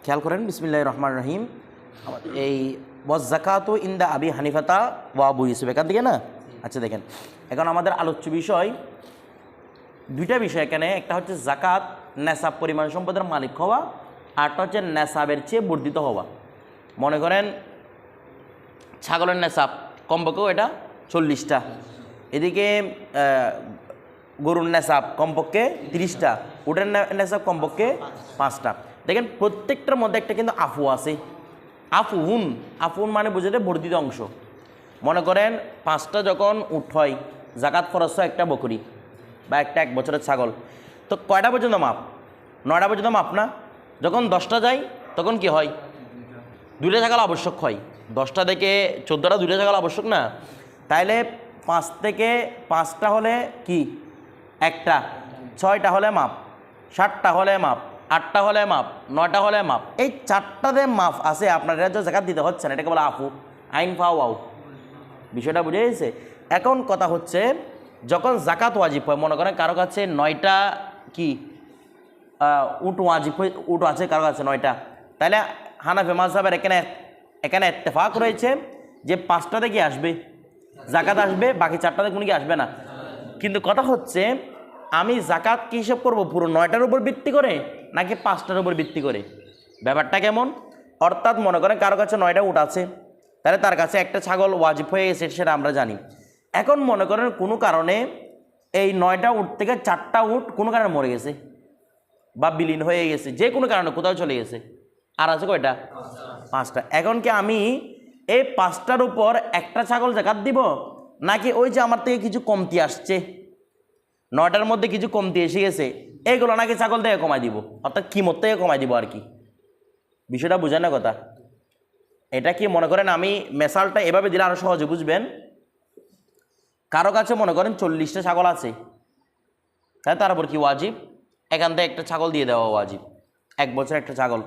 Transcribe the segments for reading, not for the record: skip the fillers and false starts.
খেয়াল করেন বিসমিল্লাহির রহমানির রহিম। এই ওয়াজ যাকাতু ইনদা আবি হানিফাতা ওয়া আবু ইউসুফ এখান থেকে না। আচ্ছা দেখেন, এখন আমাদের আলোচ্য বিষয় দুইটা বিষয় এখানে। একটা হচ্ছে যাকাত নেসাব পরিমাণ সম্পদের মালিক হওয়া, আরটা হচ্ছে নেসাবের চেয়ে বর্ধিত হওয়া। মনে করেন ছাগলের নেসাব কমপক্ষেও এটা 40টা, এদিকে গরুর নেসাব কমপক্ষে 30টা, উটের নেসাব কমপক্ষে 5টা। দেখেন প্রত্যেকটার মধ্যে একটা কিন্তু আফু আছে। আফুন মানে বুঝতে বর্ধিত অংশ। মনে করেন 5টা যখন উট হয়, জাকাত ফরজ হয় একটা বকরি বা একটা 1 বছরের ছাগল, তো কয়টা পর্যন্ত মাপ? 9টা পর্যন্ত মাপ না? যখন 10টা যায় তখন কি হয়? 2টা ছাগল আবশ্যক হয়। 10টা থেকে 14টা 2টা ছাগল আবশ্যক না? তাইলে 5 থেকে 5টা হলে কি একটা, 6টা হলে মাপ, 7টা হলে মাপ, 8টা হলে মাপ, 9টা হলে মাপ। এই 4টাতে মাপ আছে আপনার, এটা যে জাকাত দিতে হচ্ছে না, এটাকে বলে আফু, আইন ফাও আউ। বিষয়টা বুঝে গেছে? এখন কথা হচ্ছে যখন জাকাত ওয়াজিব হয়, মনে করেন কারো কাছে 9টা কি উট ওয়াজিব, উট আছে কারো কাছে 9টা, তাহলে হানাফি মাযহাবের এখানে ইত্তেফাক রয়েছে যে 5টাতে কি আসবে? জাকাত আসবে, বাকি 4টাতে কোনো কি আসবে না। কিন্তু কথা হচ্ছে আমি জাকাত কি হিসাব করবো? পুরো 9টার উপর ভিত্তি করে নাকি 5টার উপর ভিত্তি করে? ব্যাপারটা কেমন? অর্থাৎ মনে করেন কারো কাছে 9টা উট আছে, তাহলে তার কাছে একটা ছাগল ওয়াজিব হয়ে গেছে, সেটা আমরা জানি। এখন মনে করেন কোনো কারণে এই 9টা উট থেকে 4টা উট কোনো কারণে মরে গেছে বা বিলীন হয়ে গেছে, যে কোনো কারণে কোথাও চলে গেছে, আর আছে কয়টা? 5টা। এখন কি আমি এই 5টার উপর একটা ছাগল জাকাত দিব, নাকি ওই যে আমার থেকে কিছু কমতি আসছে, 9টার মধ্যে কিছু কমতি এসে গেছে, এইগুলো নাকি ছাগল থেকে কমাই দিব, অর্থাৎ কিমত থেকে কমাই দিব আর কি? বিষয়টা বোঝানোর কথা। এটা কি মনে করেন আমি মেসালটা এভাবে দিলে আরো সহজে বুঝবেন। কারো কাছে মনে করেন 40টা ছাগল আছে, তাহলে তার উপর কি ওয়াজিব? এখান থেকে একটা ছাগল দিয়ে দেওয়া ওয়াজিব, 1 বছর একটা ছাগল,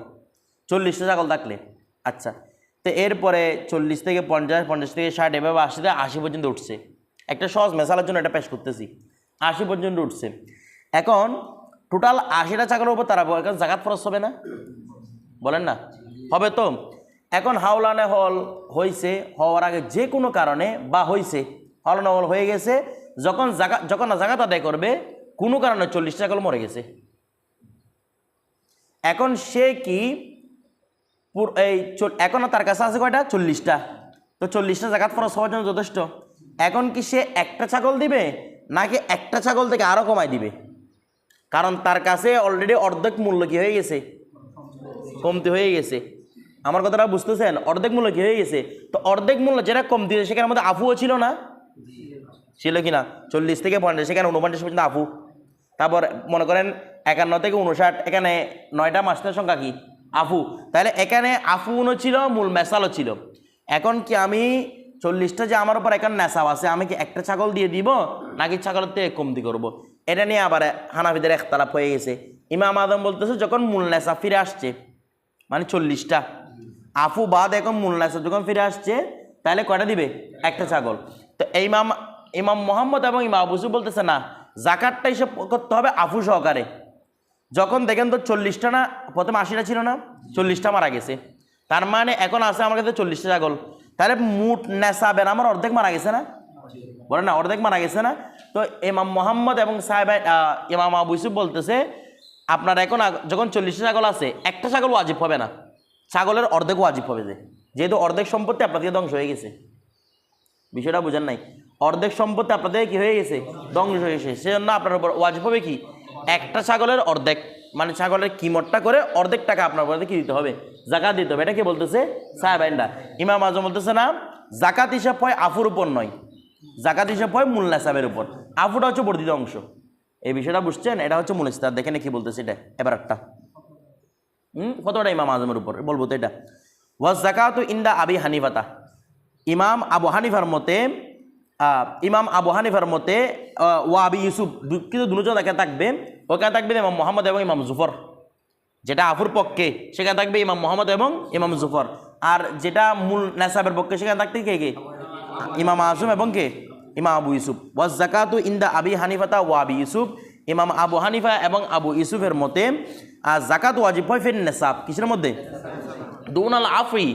40টা ছাগল থাকলে। আচ্ছা, তো এরপরে 40 থেকে 50, 50 থেকে 60, এভাবে 80 থেকে 80 পর্যন্ত উঠছে। একটা সহজ মেসালের জন্য এটা পেশ করতেছি, 80 পর্যন্ত উঠছে। এখন টোটাল 80টা ছাগলের উপর তারা এখন জাকাত ফরজ হবে না? বলেন না, হবে তো? এখন হাওলানে হল হয়েছে, হওয়ার আগে যে কোনো কারণে বা হয়েছে, হাওলানে হল হয়ে গেছে, যখন জাকাত আদায় করবে কোনো কারণে 40টা ছাগল মরে গেছে। এখন সে কি এখন তার কাছে আছে কয়টা? 40টা। তো 40টা জাকাত ফরজ হওয়ার জন্য যথেষ্ট। এখন কি সে একটা ছাগল দিবে, নাকি একটা ছাগল থেকে আরো কমাই দিবে? কারণ তার কাছে অলরেডি অর্ধেক মূল্য কি হয়ে গেছে? কমতি হয়ে গেছে। আমার কথাটা বুঝতেছেন? অর্ধেক মূল্য কি হয়ে গেছে? তো অর্ধেক মূল্য যেটা কম দিয়েছে সেখানের মধ্যে আফুও ছিল না? ছিল কি না? 40 থেকে 50, সেখানে 49 পর্যন্ত আফু। তারপর মনে করেন 51 থেকে 59, এখানে 9টা মাসের সংখ্যা কি? আফু। তাহলে এখানে আফুও ছিল, মূল মেসালও ছিল। এখন কি আমি 40টা যে আমার উপর এখন নেশাব আছে, আমি কি একটা ছাগল দিয়ে দিব, নাকি ছাগলের থেকে কমতি করব? এটা নিয়ে আবার হানাফিদের ইখতিলাফ হয়ে গেছে। ইমাম আজম বলতেছে যখন মূল নেশাব ফিরে আসছে, মানে 40টা আফু বাদ এখন মূল নেশাব যখন ফিরে আসছে, তাহলে কয়টা দিবে? একটা ছাগল। তো ইমাম মোহাম্মদ এবং ইমাম আবু ইউসুফ বলতেছে না, জাকাতটা হিসাব করতে হবে আফু সহকারে। যখন দেখেন তো 40টা না, প্রথমে 80টা ছিল না, 40টা মারা গেছে, তার মানে এখন আছে আমার কাছে 40টা ছাগল, তাহলে মুঠ নেশাবের আমার অর্ধেক মারা গেছে না? বলে না, অর্ধেক মারা গেছে না? তো ইমাম মোহাম্মদ এবং ইমাম আবু ইউসুফ বলতেছে আপনার এখন যখন 40টা ছাগল আছে, একটা ছাগল ওয়াজিব হবে না, ছাগলের অর্ধেক ওয়াজিব হবে, যেহেতু অর্ধেক সম্পত্তি আপনার থেকে ধ্বংস হয়ে গেছে। বিষয়টা বুঝেন নাই? অর্ধেক সম্পত্তি আপনাদের কি হয়ে গেছে? ধ্বংস হয়ে গেছে। সেজন্য আপনার উপর ওয়াজিব হবে কি? একটা ছাগলের অর্ধেক, মানে ছাগলের কিমতটা করে অর্ধেক টাকা আপনার উপর কি দিতে হবে? জাকাত দিতে হবে। এটা কি বলতেছে? সাহাবাইনরা। ইমাম আজম বলতেছে না, জাকাত হিসাব হয় আফুর উপর নয়, জাকাত হিসাব হয় মূল নেশাবের উপর। আফুটা হচ্ছে বর্ধিত অংশ। এই বিষয়টা বুঝছেন? এটা হচ্ছে মূল ইস্তার। দেখেন কি বলতেছে এটা এবার একটা কতটা ইমাম আজমের উপর বলবো তো এটা। ওয়াজ যাকাতু ইনদা আবি হানিফাতা, ইমাম আবু হানিফার মতে ওয়া আবি ইউসুফ, কিন্তু দুজন এখানে থাকবে। ওখানে থাকবে ইমাম মোহাম্মদ এবং ইমাম জুফর, যেটা আফুর পক্ষে সেখানে থাকবে ইমাম মোহাম্মদ এবং ইমাম জুফর। আর যেটা মূল নেশাবের পক্ষে সেখানে থাকতে কে? ইমাম আজম এবং কে? ইমাম আবু ইউসুফ। ওয়াজ যাকাতু ইনদা আবি হানিফাতা ওয়া আবি ইউসুফ, ইমাম আবু হানিফা এবং আবু ইউসুফের মতে জাকাত ওয়াজিব হয় ফিন নেসাব, কিসের মধ্যে? দুনাল আফি,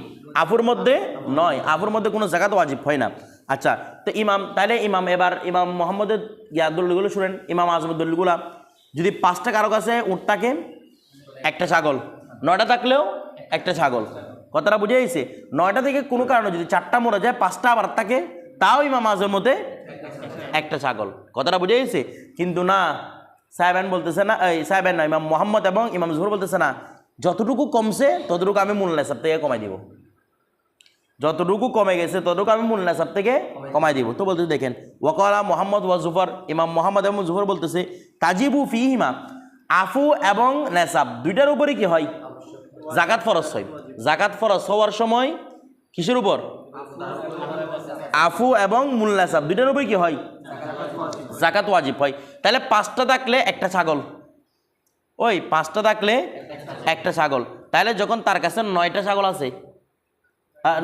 আফুর মধ্যে নয়, আফুর মধ্যে কোনো জাকাত ওয়াজিব হয় না। আচ্ছা, তো ইমাম, তাহলে এবার ইমাম মোহাম্মদের দলিলগুলো শুনেন, ইমাম আজমের দলিলগুলা। যদি 5টা কারো কাছে উট থাকে, একটা ছাগল, 9টা থাকলেও একটা ছাগল, কথাটা বুঝে গেছে? 9টা থেকে কোনো কারণে যদি 4টা মরে যায়, 5টা আবার থাকে, তাও ইমাম আজমের মধ্যে একটা ছাগল, কথাটা বুঝে গেছে? কিন্তু না, সাহেবান বলতেছে না, এই সাহেবান না, ইমাম মোহাম্মদ এবং ইমাম জুহর বলতেছে না, যতটুকু কমছে ততটুকু আমি মূল নেশাব থেকে কমাই দিব, যতটুকু কমে গেছে ততটুকু আমি মূল নেশাব থেকে কমাই দিব। তো বলতে দেখেন, ওয়াকালা মোহাম্মদ ওয়া জুফর, ইমাম মোহাম্মদ এবং জুফর বলতেছে তাজিবু ফিহিমা, আফু এবং নেশাব দুইটার উপরে কি হয়? জাকাত ফরজ হয়। জাকাত ফরজ হওয়ার সময় কিসের উপর? আফু এবং মূল নেশাব দুইটার উপরে কি হয়? জাকাত ওয়াজিব হয়। তাহলে 5টা থাকলে একটা ছাগল, ওই 5টা থাকলে একটা ছাগল, তাহলে যখন তার কাছে 9টা ছাগল আছে,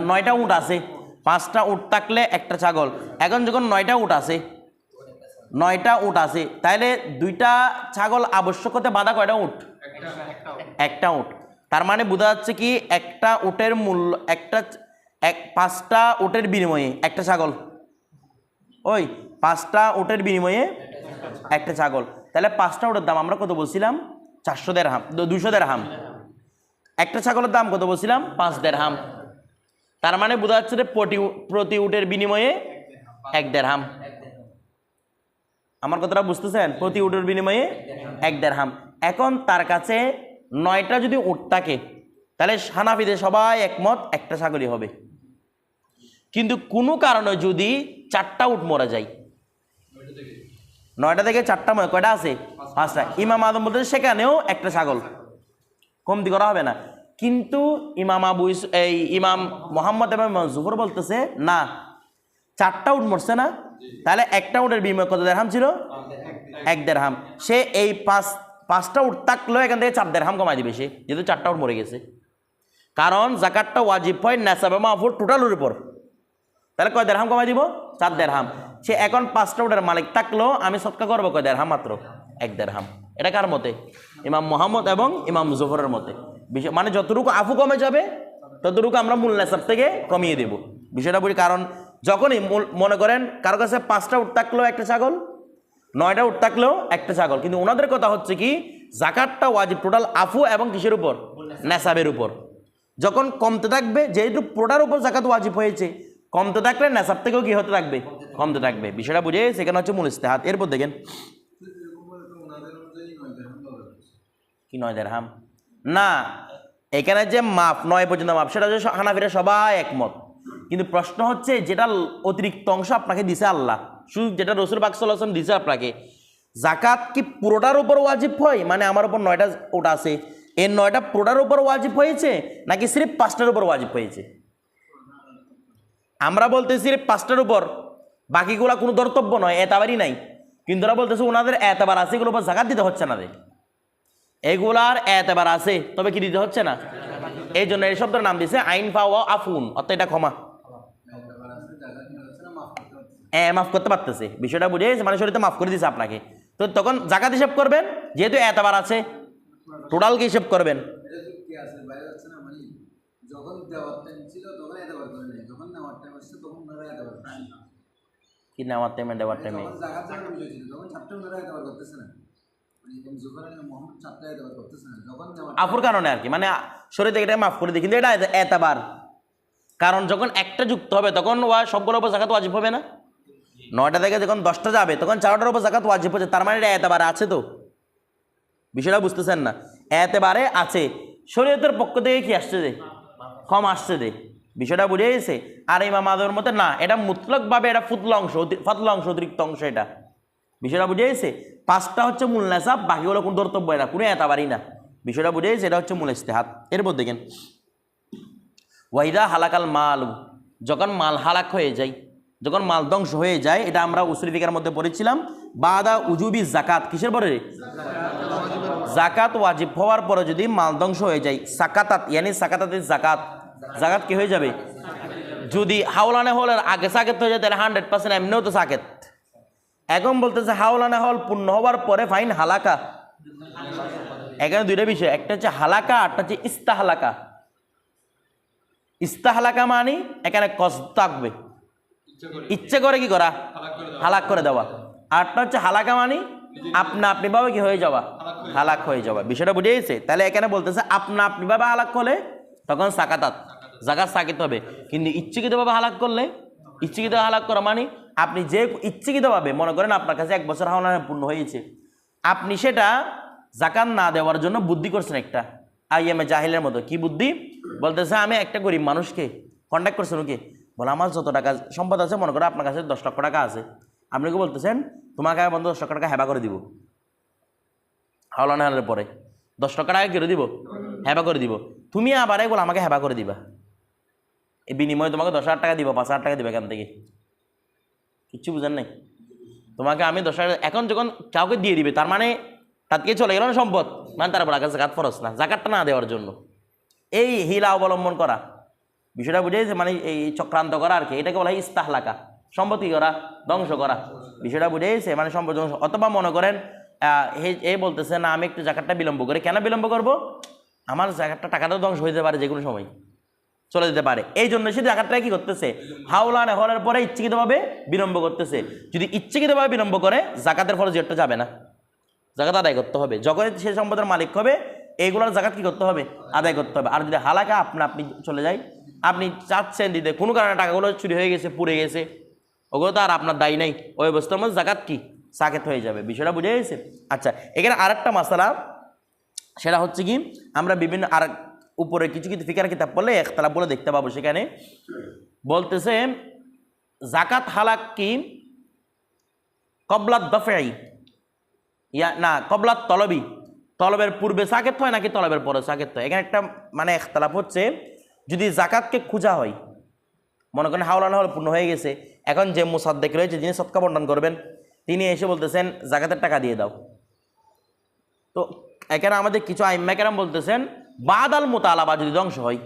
9টা উট আছে, 5টা উট থাকলে একটা ছাগল, এখন যখন 9টা উট আছে, 9টা উট আছে, তাহলে 2টা ছাগল আবশ্যক হতে বাধা কয়টা উট? একটা উট। তার মানে বোঝা যাচ্ছে কি একটা উটের মূল্য, 5টা উটের বিনিময়ে একটা ছাগল, ওই 5টা উটের বিনিময়ে একটা ছাগল, তাহলে 5টা উটের দাম আমরা কত বলছিলাম? 400 দিরহাম, 200 দিরহাম। একটা ছাগলের দাম কত বলছিলাম? 5 দিরহাম। তার মানে বোঝা যাচ্ছে যে প্রতি উটের বিনিময়ে 1 দিরহাম। আমার কথাটা বুঝতেছেন? প্রতি উটের বিনিময়ে 1 দিরহাম। এখন তার কাছে 9টা যদি উট থাকে, তাহলে হানাফিদের সবাই একমত একটা ছাগলই হবে। কিন্তু কোনো কারণে যদি 4টা উট মরে যায়, 9টা থেকে 4টা মরে, কয়টা আছে? 5টা। ইমাম আদম বলতে সেখানেও একটা ছাগল, কমতি করা হবে না। কিন্তু ইমাম মোহাম্মদ এবং ইমাম জুহর বলতেছে না, 4টা উট মরছে না, তাহলে একটা উটের বিনিময় কত দিরহাম ছিল? 1 দিরহাম। সে এই 5টা উট থাকলেও এখান থেকে 4 দিরহাম কমাই দিবে সে, যেহেতু 4টা উট মরে গেছে। কারণ জাকাতটা ওয়াজিব হয় নেসাবে মাহফুর টোটালের উপর, তাহলে কয় দিরহাম কমাই দিব? 4 দিরহাম। সে এখন 5টা উটের মালিক থাকলেও আমি সৎকা করবো কয় দিরহাম? মাত্র 1 দিরহাম। এটা কার মতে? ইমাম মোহাম্মদ এবং ইমাম জুফরের মতে। মানে যতটুকু আফু কমে যাবে ততটুকু আমরা মূল নেসাব থেকে কমিয়ে দেব, বিষয়টা বুঝি। কারণ যখনই মনে করেন কারো কাছে 5টা উট থাকলেও একটা ছাগল, 9টা উট থাকলেও একটা ছাগল, কিন্তু ওনাদের কথা হচ্ছে কি জাকাতটা ওয়াজিব টোটাল আফু এবং কিসের উপর? নেসাবের উপর। যখন কমতে থাকবে, যেহেতু পুরোটার উপর জাকাত ওয়াজিব হয়েছে, কমতে থাকলে নেসাব থেকেও কি হতে থাকবে? কমতে থাকবে। বিষয়টা বুঝে সেখানে হচ্ছে মূল ইস্তেহাদ। এরপর দেখেন কি 9 দিরহাম না, এখানে যে মাপ 9 পর্যন্ত মাপ, সেটা হচ্ছে হানাফিরা সবাই একমত। কিন্তু প্রশ্ন হচ্ছে যেটা অতিরিক্ত অংশ আপনাকে দিছে আল্লাহ, শুধু যেটা রসুল পাক সাল্লাল্লাহু আলাইহি ওয়াসাল্লাম দিছে আপনাকে, জাকাত কি পুরোটার উপর ওয়াজিব হয়? মানে আমার উপর 9টা ওটা আছে, এই 9টা পুরোটার উপর ওয়াজিব হয়েছে নাকি সিরিফ 5টার উপর ওয়াজিব হয়েছে? আমরা বলতেছি 5টার উপর, বাকিগুলা কোনো ধর্তব্য নয়, এতাবারই নাই। কিন্তু ওরা বলতেছে ওনাদের এতবার আছে, এগুলোর উপর জাকাত দিতে হচ্ছে না রে, এগুলার এতবার আছে, তবে কি দিতে হচ্ছে না? এই জন্য এই শব্দের নাম দিছে আইন ফাওয়া আফুন, অর্থাৎ এটা ক্ষমা, মাফ করতে পারতেছে। বিষয়টা বুঝে মানে শরীরতে মাফ করে দিছে আপনাকে, তো তখন জাকাত হিসাব করবেন, যেহেতু এতবার আছে টোটাল কি হিসাব করবেন? কি নেওয়ার টাইমে দেওয়ার টাইমে আফুর কারণে আর কি, মানে শরীরে এটা মাফ করে দিই, কিন্তু এটা এতবার। কারণ যখন একটা যুক্ত হবে তখন সবগুলোর উপর জাকাত ওয়াজিব হবে না। 9টা থেকে যখন 10টা যাবে তখন 4টার উপর জাকাত ওয়াজিব হচ্ছে, তার মানে এটা এতবারে আছে। তো বিষয়টা বুঝতেছেন না? এতবারে আছে, শরীয়তের পক্ষ থেকে কি আসছে যে কম আসছে যে, বিষয়টা বুঝে গেছে। আর ইমাম আযমের মতে না, এটা মুতলকভাবে এটা ফাতলা অংশ, অতিরিক্ত অংশ, এটা বিষয়টা বুঝে গেছে। 5টা হচ্ছে মূল নেসাব, বাকিগুলো কোনো ধর্তব্য না, কোনো এতবারই না, বিষয়টা বুঝে গেছে। এটা হচ্ছে মূল ইস্তেহাদ। এরপর দেখেন ওয়াইদা হালাকাল মাল, যখন মাল হালাক হয়ে যায়, যখন মাল ধ্বংস হয়ে যায়, এটা আমরা উসুল ফিকার মধ্যে পড়েছিলাম, বাদা উজুবি জাকাত, কিসের পরে? জাকাত ওয়াজিব হওয়ার পরে যদি মাল ধ্বংস হয়ে যায়, সাকাতাত ইয়ানি সাকাতাতে জাকাত, জাকাত কি হয়ে যাবে? যদি হাওলানে হলের আগে সাকেত হয়ে যায় তাহলে 100% এমনিও তো সাকেত। এখন বলতেছে হাওলানে হল পূর্ণ হওয়ার পরে ফাইন হালাকা। এখানে দুইটা বিষয়, একটা হচ্ছে হালাকা, একটা হচ্ছে ইস্তাহালাকা। ইস্তাহলাকা মানে এখানে কষ্ট থাকবে, ইচ্ছে করে কি করা, হালাক করে দেওয়া। আরটা হচ্ছে হালাকা মানে আপনি ভাবে কি হয়ে যাওয়া, হালাক হয়ে যাওয়া। বিষয়টা বুঝে গেছে? তাহলে এখানে বলতেছে আপনি ভাবে হালাক হলে তখন সাকাতাত, জাকাত সাকিত হবে। কিন্তু ইচ্ছাকৃতভাবে হালাক করলে, ইচ্ছাকৃত হালাক করা মানে আপনি যে ইচ্ছাকৃতভাবে মনে করেন আপনার কাছে 1 বছর হাওলানা পূর্ণ হয়েছে, আপনি সেটা জাকাত না দেওয়ার জন্য বুদ্ধি করছেন একটা আইএমএ জাহিলের মতো। কি বুদ্ধি? বলতেছে আমি একটা গরিব মানুষকে কন্ট্যাক্ট করছেন, ওকে বলে আমার যত টাকা সম্পদ আছে, মনে করো আপনার কাছে 10 লক্ষ টাকা আছে, আপনি কি বলতেছেন তোমাকে বন্ধু 10 লক্ষ টাকা হেবা করে দিব, হাওলানা হালের পরে 10 লক্ষ টাকা করে দিব, হেবা করে দিব। তুমি আবার এগুলো আমাকে হেবা করে দিবা, এই বিনিময়ে তোমাকে 10,000 টাকা দিব, 5,000 টাকা দিবে এখান থেকে। কিচ্ছু বুঝেন নাই? তোমাকে আমি 10,000 এখন যখন কাউকে দিয়ে দিবে, তার মানে তার থেকে চলে গেল না সম্পদ, মানে তারপর আগে জাকাত ফরজ না, জাকাতটা না দেওয়ার জন্য এই হিলা অবলম্বন করা। বিষয়টা বুঝেছে? মানে এই চক্রান্ত করা আর কি, এটাকে বলা হয় ইস্তাহলাকা, সম্পত্তি করা, ধ্বংস করা। বিষয়টা বুঝেছে? মানে সম্পদ ধ্বংস। অথবা মনে করেন এ বলতেছে না আমি একটু জাকাতটা বিলম্ব করি, কেন বিলম্ব করব, আমার জাকাতটা টাকাটা ধ্বংস হয়ে যেতে পারে, যে কোনো সময় চলে যেতে পারে, এই জন্য সে জাকাতটা কি করতেছে, হাওলানা হওয়ার পরে ইচ্ছাকৃতভাবে বিলম্ব করতেছে। যদি ইচ্ছাকৃতভাবে বিলম্ব করে জাকাতের ফরজিয়তটা যাবে না, জাকাত আদায় করতে হবে। যখন সে সম্পদের মালিক হবে এইগুলোর জাকাত কি করতে হবে, আদায় করতে হবে। আর যদি হালাকা আপনি চলে যায়, আপনি চাচ্ছেন দিতে, কোনো কারণে টাকাগুলো চুরি হয়ে গেছে, পুড়ে গেছে, ওগুলো তো আর আপনার দায়ী নেই, ওই অবস্থার মধ্যে জাকাত কি সাকেত হয়ে যাবে। বিষয়টা বুঝে গেছে? আচ্ছা, এখানে আরেকটা মাসালা, সেটা হচ্ছে কি আমরা বিভিন্ন আর উপরে কিছু কিছু ফিকার কিতাব পড়লে একতলাপ বলে দেখতে পাবো। সেখানে বলতেছে জাকাত হালাক কি কবলাত দফাই ইয়া না কবলাত তলবি, তলবের পূর্বে সাকেত হয় নাকি তলবের পরে সাকেত হয়। এখানে একটা মানে একতলাপ হচ্ছে, যদি জাকাতকে খোঁজা হয়, মনে করেন হাওলানা হল পূর্ণ হয়ে গেছে, এখন যে মুসাদ্দেক রয়েছে যিনি সদকা বন্টন করবেন, তিনি এসে বলতেছেন জাকাতের টাকা দিয়ে দাও। তো এখানে আমাদের কিছু আইম্মা কেরাম বলতেছেন বাদাল মুতালাবা যদি ধ্বংস হয়,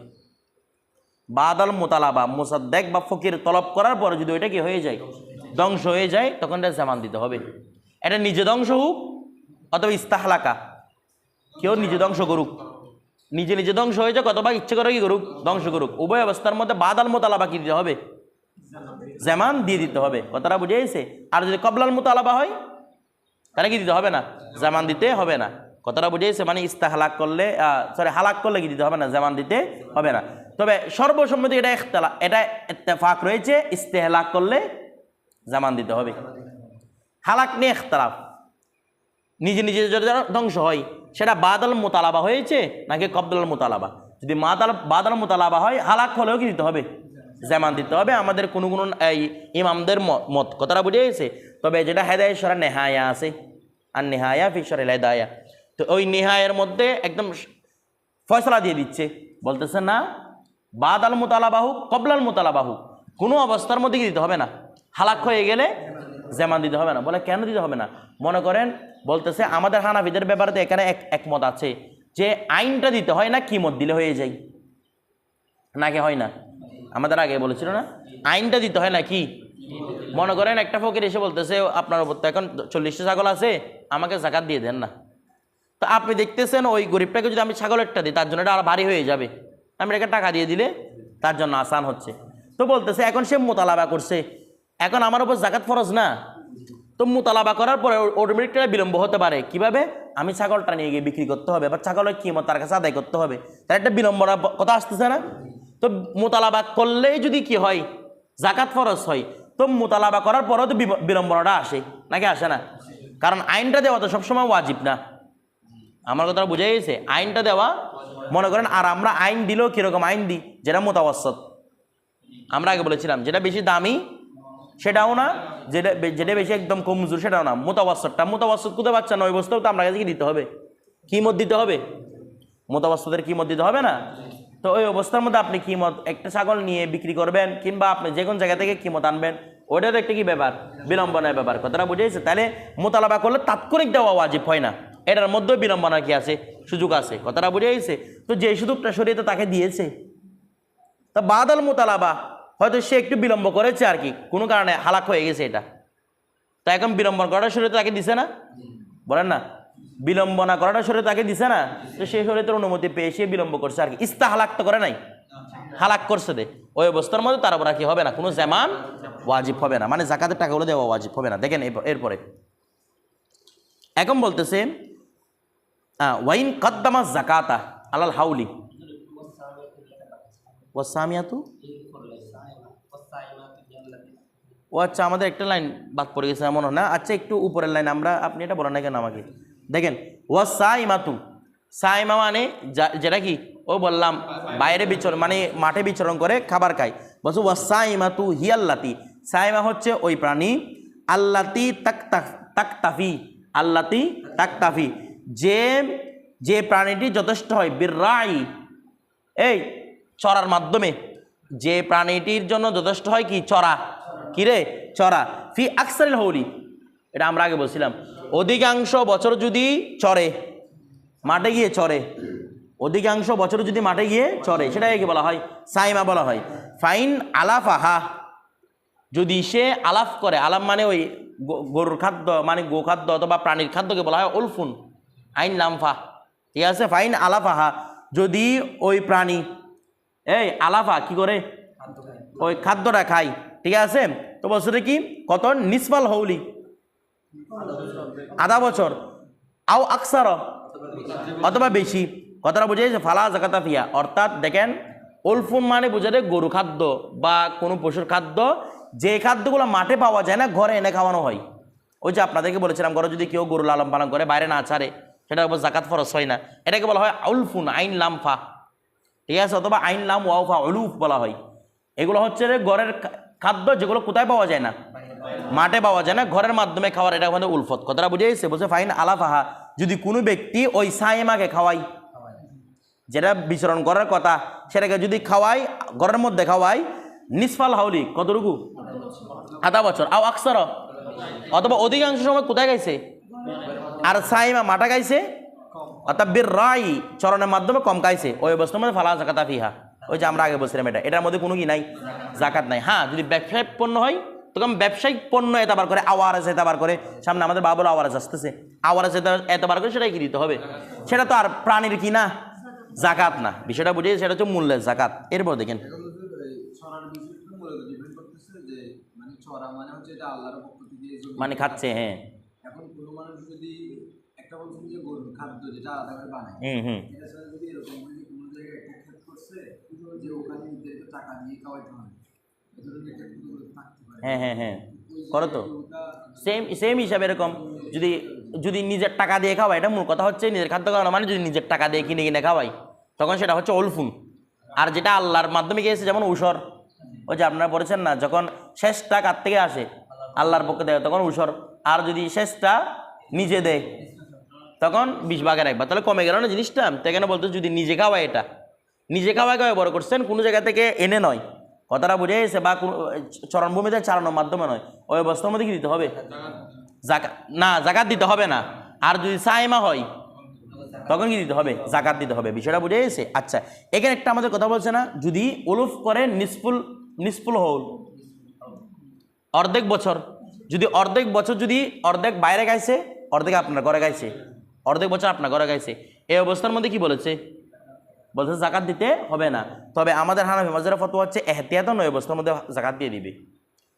বাদাল মুতালাবা মুসাদ্দেক বা ফকির তলব করার পরে যদি ওইটা কি হয়ে যায়, ধ্বংস হয়ে যায়, তখন এটা জামান দিতে হবে। এটা নিজে ধ্বংস হোক অথবা ইস্তাহলাকা, কেউ নিজে ধ্বংস করুক, নিজে নিজে ধ্বংস হয়ে যাক অথবা ইচ্ছে করে কি করুক, ধ্বংস করুক, উভয় অবস্থার মধ্যে বাদাল মুতালাবা কি দিতে হবে, জামান দিয়ে দিতে হবে। কথাটা বুঝে গেছে? আর যদি কবলাল মুতালাবা হয় তাহলে কি দিতে হবে না, জামান দিতে হবে না। কথাটা বুঝে গেছে? মানে ইস্তাহলাক করলে হালাক করলে কি দিতে হবে না, জামান দিতে হবে না। তবে সর্বসম্মতি এটা ইত্তেফাক রয়েছে, ইস্তেহলাক করলে জামান দিতে হবে। হালাক নিয়ে ইখতিলাফ, নিজে নিজে যদি ধ্বংস হয় সেটা বাদাল মুতালাবা হয়েছে নাকি কবলাল মুতালাবা। যদি বাদাল মুতালাবা হয় হালাক হলেও কি দিতে হবে, জামান দিতে হবে। আমাদের কোনো কোনো এই ইমামদের মত, কথাটা বুঝে গেছে? তবে যেটা হেদায়েত সরা নেহায়া আছে, আর নেহায়া ফি শরিল হিদায়া, তো ওই নেহায়ের মধ্যে একদম ফয়সালা দিয়ে দিচ্ছে, বলতেছে না বাদাল মুতালাবাহু কবলাল মুতালাবাহু কোনো অবস্থার মধ্যে কি দিতে হবে না, হালাক হয়ে গেলে জামান দিতে হবে না। বলে কেন দিতে হবে না? মনে করেন বলতেছে আমাদের হানাফিদের ব্যাপারে তো এখানে একমত আছে যে আইনটা দিতে হয় না, কিমত দিলে হয়ে যায়, নাকি হয় না? আমাদের আগে বলেছিল না আইনটা দিতে হয় না কি। মনে করেন একটা ফকির এসে বলতেছে আপনার উপর তো এখন 40টা ছাগল আছে, আমাকে জাকাত দিয়ে দেন না। তো আপনি দেখতেছেন ওই গরিবটাকে যদি আমি ছাগলেরটা দিই তার জন্য এটা আরো ভারী হয়ে যাবে, আমি এটাকে টাকা দিয়ে দিলে তার জন্য আসান হচ্ছে। তো বলতেছে এখন সে মোতালাবা করছে, এখন আমার উপর জাকাত ফরজ না, তো মোতালাবা করার পরে অটোমেটিকটা বিলম্ব হতে পারে। কিভাবে? আমি ছাগলটা নিয়ে গিয়ে বিক্রি করতে হবে, বা ছাগলের কিমত তার কাছে আদায় করতে হবে, তার একটা বিলম্বনা কথা আসতেছে না। তো মোতালাবা করলেই যদি কি হয়, জাকাত ফরজ হয়, তো মোতালাবা করার পরেও তো বিলম্বনাটা আসে নাকি আসে না? কারণ আইনটা দেওয়া তো সবসময় ওয়াজিব না। আমার কথাটা বুঝে গেছে? আইনটা দেওয়া, মনে করেন আর আমরা আইন দিলেও কীরকম আইন দিই, যেটা মোতাওয়াসসত, আমরা আগে বলেছিলাম যেটা বেশি দামি সেটাও না, যেটা বেশি একদম কমজোর সেটাও না, মোতাওয়াসসত কোথায় বাচ্চা নয় বস্তাও তো আমরা কাছে কি দিতে হবে, কিমত দিতে হবে, মোতাওয়াসসতের কিমত দিতে হবে না। তো ওই অবস্থার মধ্যে আপনি কিমত একটা ছাগল নিয়ে বিক্রি করবেন, কিংবা আপনি যে কোনো জায়গা থেকে কিমত আনবেন, ওইটা তো একটা কি ব্যাপার, বিলম্বনের ব্যাপার। কথাটা বুঝেছে? তাহলে মোতালাবা করলে তাৎক্ষণিক দেওয়া ওয়াজিব হয় না, এটার মধ্যে বিলম্বনা কি আছে, সুযোগ আছে। কথাটা বুঝে গেছে? তো যে সুযোগটা শরীয়তে তাকে দিয়েছে, তা বাদাল মোতালাবা হয়তো সে একটু বিলম্ব করেছে আর কি, কোনো কারণে হালাক হয়ে গেছে এটা, তা এখন বিলম্বন করাটা শরীয়তে তাকে দিছে না, বলেন না? বিলম্বনা করাটা শরীয়তে তাকে দিছে না, তো সেই শরীয়তের অনুমতি পেয়ে সে বিলম্ব করছে আর কি, ইস্তাহলাক তো করে নাই, হালাক করছে দে, ওই অবস্থার মধ্যে তার উপর কি হবে না, কোনো জামান ওয়াজিব হবে না, মানে জাকাতের টাকাগুলো দেওয়া ওয়াজিব হবে না। দেখেন এরপরে এখন বলতেছে ওয়াইন কদ্দামা জাকাতা আলাল হাউলি ওয়াসামিয়াতু। ও আচ্ছা, আমাদের একটা লাইন বাদ পড়ে গেছে এমন না। আচ্ছা, একটু উপরের লাইন আমরা, আপনি এটা বলেন না কেন আমাকে। দেখেন ওয়াসাইমাতু, সাইমা মানে যেটা কি ও বললাম বাইরে বিচরণ, মানে মাঠে বিচরণ করে খাবার খায়। বলছো ওয়াসাইমাতু হিয়াল্লাতি, সাইমা হচ্ছে ওই প্রাণী, আল্লাতি তাকতাফি, আল্লাতি তাকতাফি, যে প্রাণীটি যথেষ্ট হয়, বিররাই এই চরার মাধ্যমে, যে প্রাণীটির জন্য যথেষ্ট হয় কি চরা, কিরে চরা, ফি আকসারিল হৌলি, এটা আমরা আগে বলছিলাম, অধিকাংশ বছর যদি চরে, মাঠে গিয়ে চরে, অধিকাংশ বছর যদি মাঠে গিয়ে চরে, সেটাকে বলা হয় সাইমা বলা হয়। ফাইন আলাফাহা, যদি সে আলাফ করে, আলাপ মানে ওই গরুর খাদ্য, মানে গো খাদ্য অথবা প্রাণীর খাদ্যকে বলা হয় উলফুন, আইন লামফা, ঠিক আছে। ফাইন আলাফাহা, যদি ওই প্রাণী এই আলাফা কি করে, ওই খাদ্যটা খায়, ঠিক আছে। তো বছরে কি কত, নিসফাল হৌলি, আধা বছর, আও আকসার, অথবা বেশি, কথাটা বুঝেছে, ফালা জাকাতা ফিয়া। অর্থাৎ দেখেন উলফুন মানে বোঝাতে গরু খাদ্য বা কোনো পশুর খাদ্য, যে খাদ্যগুলো মাঠে পাওয়া যায় না, ঘরে এনে খাওয়ানো হয়। ওই যে আপনাদেরকে বলেছিলাম, ঘরে যদি কেউ গরু লালন পালন করে বাইরে না ছাড়ে, সেটার উপর জাকাত ফরজ হয় না, এটাকে বলা হয় উলফুন, আইন লামফা, ঠিক আছে, অথবা আইন লাম ওয়াউফা, উলুফ বলা হয়। এগুলো হচ্ছে ঘরের খাদ্য, যেগুলো কোথায় পাওয়া যায় না, মাঠে পাওয়া যায় না, ঘরের মাধ্যমে খাওয়ার, এটা আমাদের উলফত। কথাটা বুঝে গেছে। বলছে ফাইন আলাফাহা, যদি কোনো ব্যক্তি ওই সাইমাকে খাওয়াই, যেটা বিচরণ করার কথা, সেটাকে যদি খাওয়াই, ঘরের মধ্যে খাওয়াই, নিসফাল হাউলি, কতটুকু, আধা বছর, আও আকসার, অথবা অধিকাংশ সময় কোথায় গাইছে, আর সাইমা মাঠা গাইছে, অর্থাৎ বীর রাই চরণের মাধ্যমে কম খাইছে, ওই অবস্থার মধ্যে ফালা জাকাতা ফিহা। ওই যে আমরা আগে বলছিলাম, এটার মধ্যে কোনো কি নাই, জাকাত নাই। হ্যাঁ, যদি ব্যবসায়িক পণ্য হয়, তখন ব্যবসায়িক পণ্য এতবার করে, আওয়ারেজ এতবার করে, সামনে আমাদের বাবুল আওয়ারেজ আসতেছে, আওয়ারেজ এতবার করে সেটাই কি দিতে হবে, সেটা তো আর প্রাণীর কি না, জাকাত না। বিষয়টা বুঝে, সেটা হচ্ছে মূল্যের জাকাত। এরপর দেখেন মানে খাচ্ছে, হ্যাঁ, এখন কোনো মানুষ যদি একটা বলছেন যে গরুর খাদ্য যেটা আলাদা করে বানায়, এটা ছাড়া যদি এরকম কোনো জায়গায় একটা ক্ষেত করছে, যে ওখানে নির্ধারিত টাকা দিয়ে খাওয়াইতে হয়, এ ধরনের ক্ষেত্রগুলো থাকতে পারে। হ্যাঁ হ্যাঁ হ্যাঁ, করো তো সেম হিসাবে এরকম, যদি নিজের টাকা দিয়ে খাওয়াই, এটা মূল কথা হচ্ছে নিজের খাদ্য খাওয়ানো, মানে যদি নিজের টাকা দিয়ে কিনে খাওয়াই, তখন সেটা হচ্ছে উলফুন। আর যেটা আল্লাহর মাধ্যমে গিয়েছে, যেমন উসর, ওই যে আপনারা পড়েছেন না, যখন শেষটা কার থেকে আসে, আল্লাহর পক্ষে দেয়, তখন উসর। আর যদি শেষটা নিজে দেয়, তখন 20 ভাগের 1 ভাগ, তাহলে কমে গেল না জিনিসটা। তো এখানে বলতে যদি নিজে খাওয়ায়, এটা নিজে খাওয়ায় বড় করছেন, কোনো জায়গা থেকে এনে নয়, কথাটা বুঝে গেছে, বা কোনো চরণভূমিতে চালানোর মাধ্যমে নয়, ওই অবস্থার মধ্যে কি দিতে হবে, জাকাত না, জাকাত দিতে হবে না। আর যদি সাইমা হয়, তখন কি দিতে হবে, জাকাত দিতে হবে। বিষয়টা বুঝে গেছে। আচ্ছা, এখানে একটা আমাদের কথা বলছে না, যদি উলুফ করে নিসফুল হল, অর্ধেক বছর, যদি অর্ধেক বছর, যদি অর্ধেক বাইরে গাইছে, অর্ধেক আপনার ঘরে গাইছে, অর্ধেক বছর আপনার ঘরে গাইছে, এই অবস্থার মধ্যে কি বলেছে, বলছে জাকাত দিতে হবে না। তবে আমাদের হানাফি মাযহাবের ফতোয়া হচ্ছে এহতিয়াতন ওই অবস্থার মধ্যে জাকাত দিয়ে দিবে।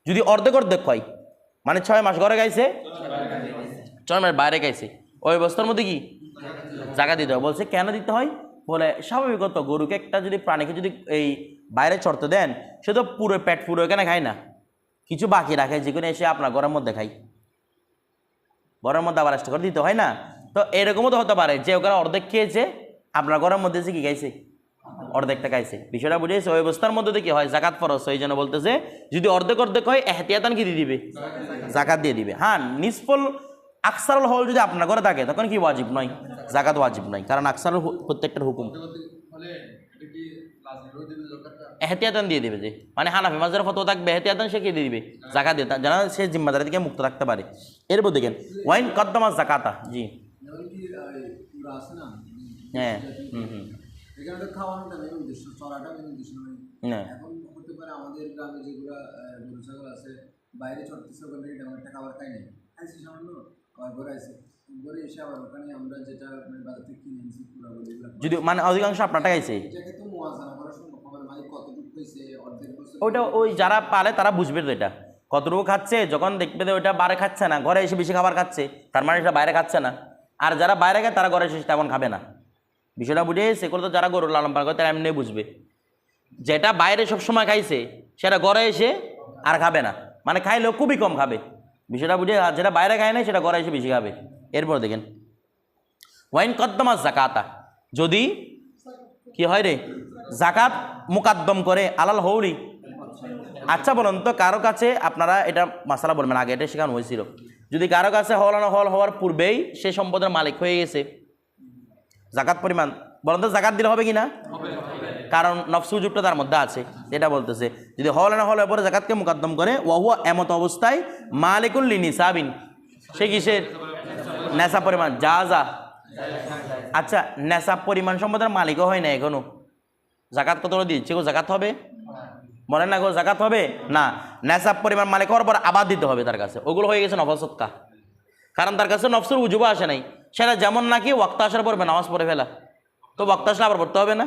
যদি অর্ধেক হয়, মানে 6 মাস ঘরে গাইছে, 6 মাস বাইরে গাইছে, ওই অবস্থার মধ্যে কি জাকাত দিতে হয়। বলছে কেন দিতে হয়, বলে স্বাভাবিকত গরুকে একটা যদি প্রাণীকে যদি এই বাইরে চড়তে দেন, সে তো পুরো পেট পুরো এখানে খায় না, কিছু বাকি রাখে, যেখানে এসে আপনার ঘরের মধ্যে খাই, ঘরের মধ্যে আবার এক্সট্রা করে দিতে হয় না। তো এরকমও তো হতে পারে যে ওখানে অর্ধেক খেয়েছে, আপনার ঘরের মধ্যে এসে কি খাইছে, অর্ধেকটা খাইছে। বিষয়টা বুঝেছে। ওই অবস্থার মধ্যে কি হয়, জাকাত ফরজ। এই জন্য বলতেছে যদি অর্ধেক হয়, এহতিয়াতান কি দিয়ে দিবে, জাকাত দিয়ে দিবে। হ্যাঁ, নিসফুল আকসারুল হল যদি আপনার ঘরে থাকে, তখন কি ওয়াজিব নয়, জাকাত ওয়াজিব নয়, কারণ আকসারুল প্রত্যেকটার হুকুম এহতিয়াতান দিয়ে দিবে। যে মানে হানাফি মাযহাবের ফতোয়া থাকবে এহতিয়াতান, সে কি দিয়ে দিবে, জাকাত দিয়ে, যেন সে জিম্মাদারি থেকে মুক্ত রাখতে পারে। এরপর দেখেন ওয়াইন কদ্দামা জাকাতা, জি হ্যাঁ, এখানে তো খাওয়ানোটা মেন উদ্দেশ্য, চড়াটা মেন উদ্দেশ্য নয়। এখন হতে পারে আমাদের গ্রামে যেগুলো গরু ছাগল আছে, বাইরে চড়তেছে, ওখানে তেমন একটা খাবার খাই নাই, খাইছি সামান্য, আবার ঘরে আছে, ঘরে এসে আবার ওখানে আমরা যেটা বাজার থেকে কিনে এনেছি পুরো, যদি মানে অধিকাংশ আপনারটা খাইছে, এটাকে তো মুয়াজানা করা সম্ভব হবে, মানে কতটুকু হয়েছে অর্ধেক বছর ওইটা ওই যারা পালে তারা বুঝবে তো এটা কতটুকু খাচ্ছে, যখন দেখবে যে ওইটা বাইরে খাচ্ছে না, ঘরে এসে বেশি খাবার খাচ্ছে, তার মানে সেটা বাইরে খাচ্ছে না। আর যারা বাইরে খায় তারা ঘরে এসে তেমন খাবে না। বিষয়টা বুঝে সেগুলো তো যারা গরু লালন পালন করে তারা এমনি বুঝবে, যেটা বাইরে সবসময় খাইছে সেটা ঘরে এসে আর খাবে না, মানে খাইলেও খুবই কম খাবে। বিষয়টা বুঝে, আর যেটা বাইরে খায় না সেটা ঘরে এসে বেশি খাবে। এরপর দেখেন ওয়াইন কদ্দমা জাকাতা, যদি কি হয় রে জাকাত মুকাদ্দম করে আলাল হৌলি। আচ্ছা বলুন তো কারো কাছে আপনারা এটা মাসালা বলবেন, আগে এটা শেখানো হয়েছিল, যদি কারো কাছে হল হওয়ার পূর্বেই সে সম্পদের মালিক হয়ে গেছে, জাকাত পরিমাণ বলুন তো জাকাত দিলে হবে কি না? কারণ নফসুজুবটা তার মধ্যে আছে, এটা বলতেছে যদি হল পরে জাকাতকে মুকাদ্দম করে ওয়াহুয়া এমত অবস্থায় মালিকুল লিনিসাবিন, সে কিসের নেশা পরিমাণ যা যা। আচ্ছা নেশাব পরিমাণ সম্পদের মালিকও হয় না এখনো, জাকাত কত দিচ্ছে গো? জাকাত হবে? বলেন না গো, জাকাত হবে না। নেশাব পরিমাণ মালিক হওয়ার পর আবার দিতে হবে তার কাছে, ওগুলো হয়ে গেছে নফল সদকা, কারণ তার কাছে নফসের উজুবা আসে নাই। সেটা যেমন নাকি ওয়াক্ত আসার পড়বে নামাজ পড়ে ফেলা, তো ওয়াক্ত আসলে আবার পড়তে হবে না,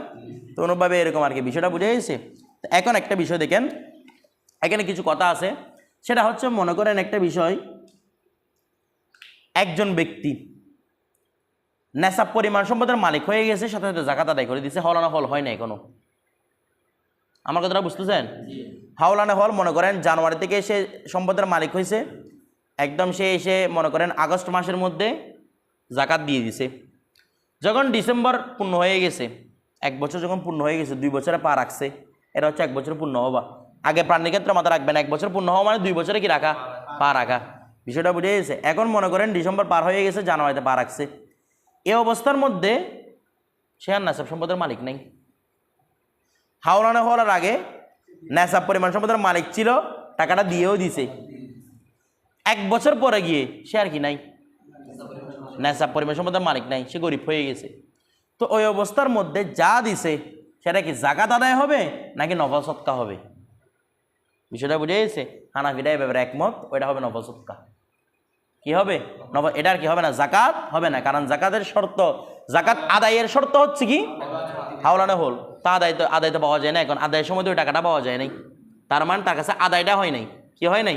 তো অনুভাবে এরকম আর কি। বিষয়টা বুঝে গেছে? এখন একটা বিষয় দেখেন, এখানে কিছু কথা আছে, সেটা হচ্ছে মনে করেন একটা বিষয়, একজন ব্যক্তি নেশাব পরিমাণ সম্পদের মালিক হয়ে গেছে, সাথে সাথে জাকাত আদায় করে দিচ্ছে, হল হয় না এখনো। আমার কথাটা বুঝতেছেন? হাওলানা হল মনে করেন জানুয়ারি থেকে সে সম্পদের মালিক হয়েছে, একদম সে এসে মনে করেন আগস্ট মাসের মধ্যে জাকাত দিয়ে দিছে। যখন ডিসেম্বর পূর্ণ হয়ে গেছে, 1 বছর যখন পূর্ণ হয়ে গেছে, 2 বছরে পা রাখছে, এটা হচ্ছে 1 বছর পূর্ণ হওয়া। আগে প্রাণীর ক্ষেত্রে মাথা রাখবেন, 1 বছর পূর্ণ হওয়া মানে 2 বছরে কি রাখা? পা রাখা। বিষয়টা বুঝে গেছে? এখন মনে করেন ডিসেম্বর পার হয়ে গেছে, জানুয়ারিতে পা রাখছে, এই অবস্থার মধ্যে সে আর নেশাব সম্পদের মালিক নেই। হাওলানা হওয়ার আগে নেশাব পরিমাণ সম্পদের মালিক ছিল, টাকাটা দিয়েও দিছে, 1 বছর পরে গিয়ে সে আর কি নাই, নেশাব পরিমাণ সম্পদের মালিক নাই, সে গরিব হয়ে গেছে। তো ওই অবস্থার মধ্যে যা দিছে সেটা কি জাকাত আদায় হবে নাকি নফল সদকা হবে? বিষয়টা বুঝে গেছে? হানাফিরা এই ব্যাপারে একমত, ওইটা হবে নফল সদকা। কি হবে? এটা আর কি হবে না, জাকাত হবে না, কারণ জাকাতের শর্ত, জাকাত আদায়ের শর্ত হচ্ছে কি হাওলানা হল, তা আদায় তো পাওয়া যায় না, এখন আদায়ের সময় তো ওই টাকাটা পাওয়া যায় নাই, তার মানে তার কাছে আদায়টা হয় নাই। কি হয় নাই?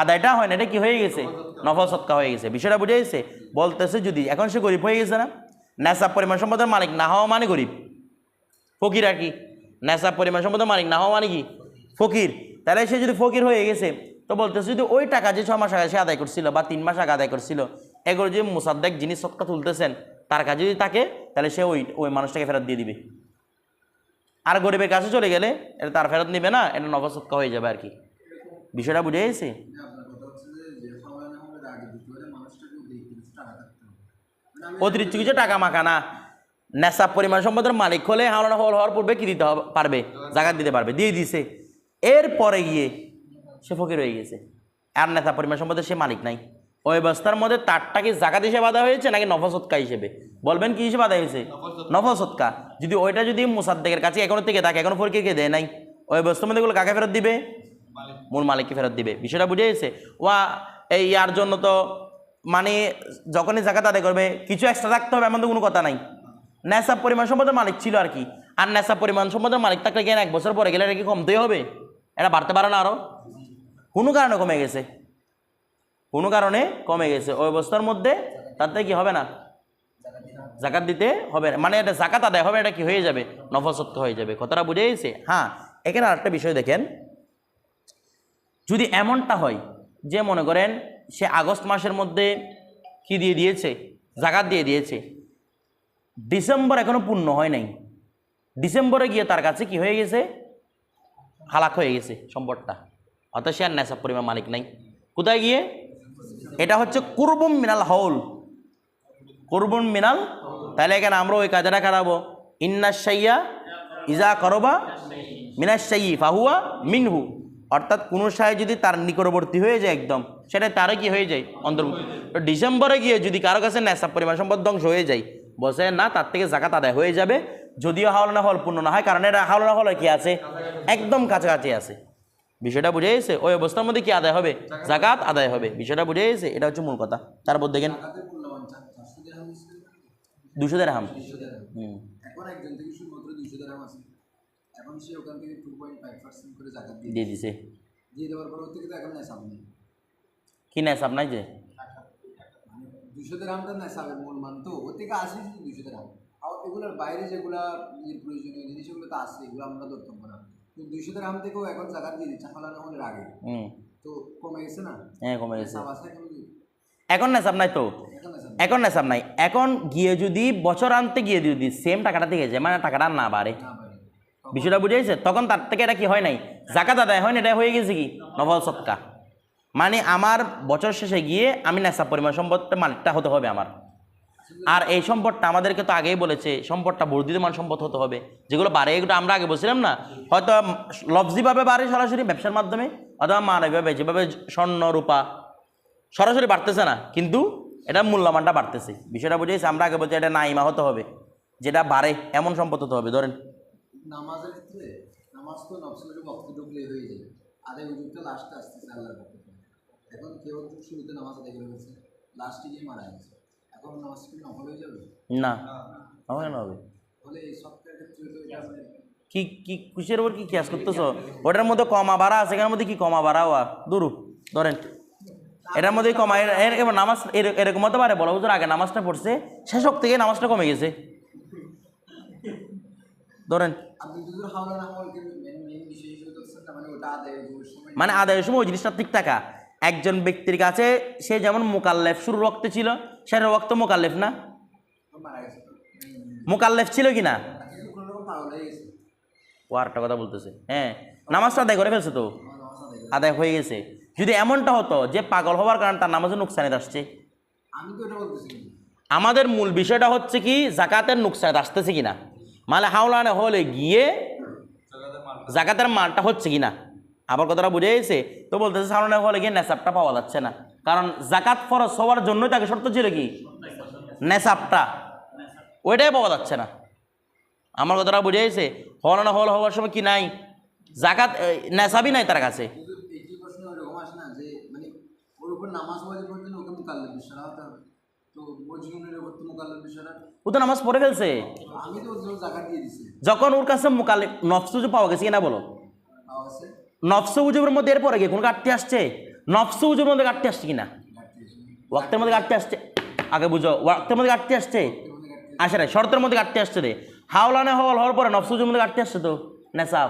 আদায়টা হয় না, এটা কি হয়ে গেছে? নফল সদকা হয়ে গেছে। বিষয়টা বুঝে গেছে? বলতেছে যদি এখন সে গরিব হয়ে গেছে না, নেশাব পরিমাণ সম্পদের মালিক না হওয়া মানে গরিব, ফকির আর কি। নেশাব পরিমাণ সম্পদের মালিক না হওয়া মানে কি? ফকির। তাহলে সে যদি ফকির হয়ে গেছে, তো বলতেছে যদি ওই টাকা যে 6 মাস আগে সে আদায় করছিল বা 3 মাস আগে আদায় করছিল, এগুলো যে মুসাদ্দেক জিনিস সদকা তুলতেছেন তার কাছে যদি থাকে, তাহলে সে ওই মানুষটাকে ফেরত দিয়ে দিবে। আর গরিবের কাছে চলে গেলে এটা তার ফেরত নিবে না, এটা নফল সদকা হয়ে যাবে আর কি। বিষয়টা বুঝে গেছে? অতিরিক্ত কিছু টাকা মাখা না, নেশাব পরিমাণ সম্পদের মালিক হলে হাওলানা হল হওয়ার পূর্বে কি দিতে পারবে? জাকাত দিতে পারবে, দিয়ে দিছে। এরপরে গিয়ে সে ফকির হয়ে গেছে, আর নেশাব পরিমাণ সম্পদের সে মালিক নাই, ওই অবস্থার মধ্যে তারটা কি জাকাত হিসেবে আদায় হয়েছে নাকি নফল সদকা হিসেবে? বলবেন কি হিসেবে আদায় হয়েছে? নফল সদকা। যদি ওইটা যদি মুসাদ্দেকের কাছে এখনো থেকে থাকে, এখনো ফকিরকে দেয় নাই, ওই অবস্থার মধ্যে এগুলো কাকে ফেরত দিবে? মূল মালিককে ফেরত দিবে। বিষয়টা বুঝে গেছে? এই ইয়ার জন্য তো মানে যখনই জাকাত আদায় করবে কিছু এক্সট্রা রাখতে হবে এমন তো কোনো কথা নাই। নেশাব পরিমাণ সম্পদের মালিক ছিল আর কি, আর নেশাব পরিমাণ সম্পদের মালিক থাকলে গেলে 1 বছর পরে গেলে এটা কি কমতেই হবে? এটা বাড়তে পারে না আরও? কোনো কারণে কমে গেছে, কোনো কারণে কমে গেছে, ওই অবস্থার মধ্যে তাতে কি হবে না? জাকাত দিতে হবে না, মানে এটা জাকাত আদায় হবে, এটা কি হয়ে যাবে? নফল সদকা হয়ে যাবে। কথাটা বুঝে গেছে? হ্যাঁ, এখানে আরেকটা বিষয় দেখেন, যদি এমনটা হয় যে মনে করেন সে আগস্ট মাসের মধ্যে কি দিয়ে দিয়েছে? জাকাত দিয়ে দিয়েছে, ডিসেম্বর এখনো পূর্ণ হয় নাই, ডিসেম্বরে গিয়ে তার কাছে কি হয়ে গেছে? হালাক হয়ে গেছে সম্পদটা, অর্থাৎ সে আর নেশাব পরিমাণ মালিক নাই। কোথায় গিয়ে? এটা হচ্ছে কুরবুম মিনাল হাউল, কুরবুম মিনাল। তাহলে এখানে আমরা ওই কাজটা খারাবো, ইন্নাশ শাইয়া ইজা করবা মিনাশ শাইয়ি ফাহুয়া মিনহু, অর্থাৎ কোনো শায় যদি তার নিকটবর্তী হয়ে যায় একদম, সেটা তারও কি হয়ে যায়? অন্তর্ভুক্ত। তো ডিসেম্বরে গিয়ে যদি কারো কাছে নেশাব পরিমাণ সম্পদ ধ্বংস হয়ে যায়, বসে না তার থেকে জাকাত আদায় হয়ে যাবে, যদিও হাওলানা হল পূর্ণ না হয়, কারণ এটা হাওলানা হল কি আছে? একদম কাছাকাছি আছে। বিষয়টা বুঝে গেছে? ওই অবস্থার মধ্যে কি আদায় হবে? জাকাত আদায় হবে। বিষয়টা বুঝে গেছে? এটা হচ্ছে মূল কথা। তারপর দেখেন 200 দিরহাম। এখন একজন থেকে শুধুমাত্র 200 দিরহাম আছে, এখন সে ওখান থেকে 2.5% করে জাকাত দিয়ে দিছে। দিয়ে দেওয়ার পর ওর থেকে তো এখন নেশাব নেই, কি নেশাব নাই যে? মানে 200 দিরহামটা নেশাবের মূল মান, তো ওর থেকে আসে 200 দিরহাম। আর এগুলোর বাইরে যেগুলা প্রয়োজনীয় জিনিস এগুলো তো আসে, এগুলো আমরা ধরতাম না। তো 200 দিরহাম থেকেও এখন জাকাত দিয়ে দিচ্ছে হালানা হলের আগে, তো কমে গেছে না? হ্যাঁ কমে গেছে। নেশাব আছে এখন কি? এখন নেশাব নাই তো, এখন নেশাব এখন নেশাব নাই। এখন গিয়ে যদি বছর আনতে গিয়ে যদি সেম টাকাটা থেকে যায়, মানে টাকাটা আর না বাড়ে, না পারে। বিষয়টা বুঝেছে? তখন তার থেকে এটা কি হয় নাই, জাকাত আদায় হয় না, এটা হয়ে গেছে কি নফল সদকা। মানে আমার বছর শেষে গিয়ে আমি নেশাব পরিমাণ সম্পদটা মালিকটা হতে হবে আমার। আর এই সম্পদটা আমাদেরকে তো আগেই বলেছে, সম্পদটা বর্ধিত মান সম্পদ হতে হবে, যেগুলো বাড়ে এগুলো আমরা আগে বলছিলাম না, হয়তো লফজিভাবে বাড়ে সরাসরি ব্যবসার মাধ্যমে, অথবা মানবিকভাবে যেভাবে স্বর্ণ রূপা সরাসরি বাড়তেছে না, কিন্তু এটা মূল্যমানটা বাড়তেছে। বিষয়টা বুঝেছি? আমরা আগে বলছি এটা নাইমা হতে হবে, যেটা বাড়ে এমন সম্পদ হতে হবে। ধরেন নামাজের ক্ষেত্রে নামাজ তো নফসের বক্ত ঢুকলে হয়ে যায়, আদায় উজুরটা লাস্টে আসতেছে আল্লাহর পক্ষ থেকে। এখন কেউ শুরুতে নামাজ আদায় করে গেছে, লাস্টে গিয়ে মারা গেছে, এখন নামাজ কি নফল হয়ে যাবে? না, হবে না, হবে। তাহলে এই সপ্তাহের ক্ষেত্রে তো এটা মানে কি কি কুশের ওপর কি কেস করতেছ? ওটার মধ্যে কমা বাড়া আছে, এখানের মধ্যে কি কমা বাড়া হওয়া দুরু? ধরেন এটার মধ্যে কমা, এবার নামাজ এরকম হতে পারে, বলা হুজুর আগে নামাজটা পড়ছে, শেষক থেকে নামাজটা কমে গেছে। ধরেন আপনি যদি হাওলা না হওয়ার মেন বিষয় হিসেবে ধরছেন না, মানে ওটা আদায়ের সময়, মানে আদায়ের সময় ওই জিনিসটা ঠিক থাকা। একজন ব্যক্তির কাছে সে যেমন মোকাল্লেফ শুরুর রক্তে ছিল, সেটা রক্ত মোকাল্লেফ না, মারা গেছে, মোকাল্লেফ ছিল কি না? কিন্তু কোনো রকম পাগল হয়ে গেছে, ও আরেকটা কথা বলতেছে, হ্যাঁ নামাজটা আদায় করে ফেলছে তো, আমার নামাজ আদায় করে। আদায় হয়ে গেছে। যদি এমনটা হতো যে পাগল হওয়ার কারণে তার নামাজে নুকসানিত আসছে, আমি তো এটা বলতেছি কিন্তু আমাদের মূল বিষয়টা হচ্ছে কি জাকাতের নুকসানিত আসতেছে কিনা, মানে হাওলানে হলে গিয়ে জাকাতের মালটা হচ্ছে কিনা। আবার কথাটা বুঝে গেছে তো? বলতেছে হাওলানে হলে গিয়ে নেশাবটা পাওয়া যাচ্ছে না, কারণ জাকাত ফরজ হওয়ার জন্যই তাকে শর্ত ছিল কি নেশাবটা, ওইটাই পাওয়া যাচ্ছে না। আমার কথাটা বুঝে গেছে? হাওলানে হল হওয়ার সময় কি নাই, জাকাত নেশাবই নাই তার কাছে। কিন্তু একই প্রশ্ন ওরকম আসে না যে মানে ওর উপর নামাজ ওয়াজিব করতে ওকে মুকাল্লাফ বিষয় হতে হবে, তো মজনুনের উপর তো মুকাল্লাফ বিষয় না, ও তো নামাজ পড়ে ফেলছে, আমি তো ওর জাকাত দিয়ে দিছি, যখন ওর কাছে মুকাল্লিফ নফসুজু পাওয়া গেছে কিনা বলো? পাওয়া আছে নফসু উজুবের মধ্যে এরপরে গিয়ে কোন ঘাটতি আসছে? নফসু উজুবের মধ্যে ঘাটতি আসছে কিনা? ওয়াক্তের মধ্যে ঘাটতি আসছে, আগে বুঝো, ওয়াক্তের মধ্যে ঘাটতি আসছে, আসে না, শর্তের মধ্যে ঘাটতি আসছে রে। হাওলানে হওয়ার পরে নফসু উজুবের মধ্যে ঘাটতি আসছে তো নেশাব।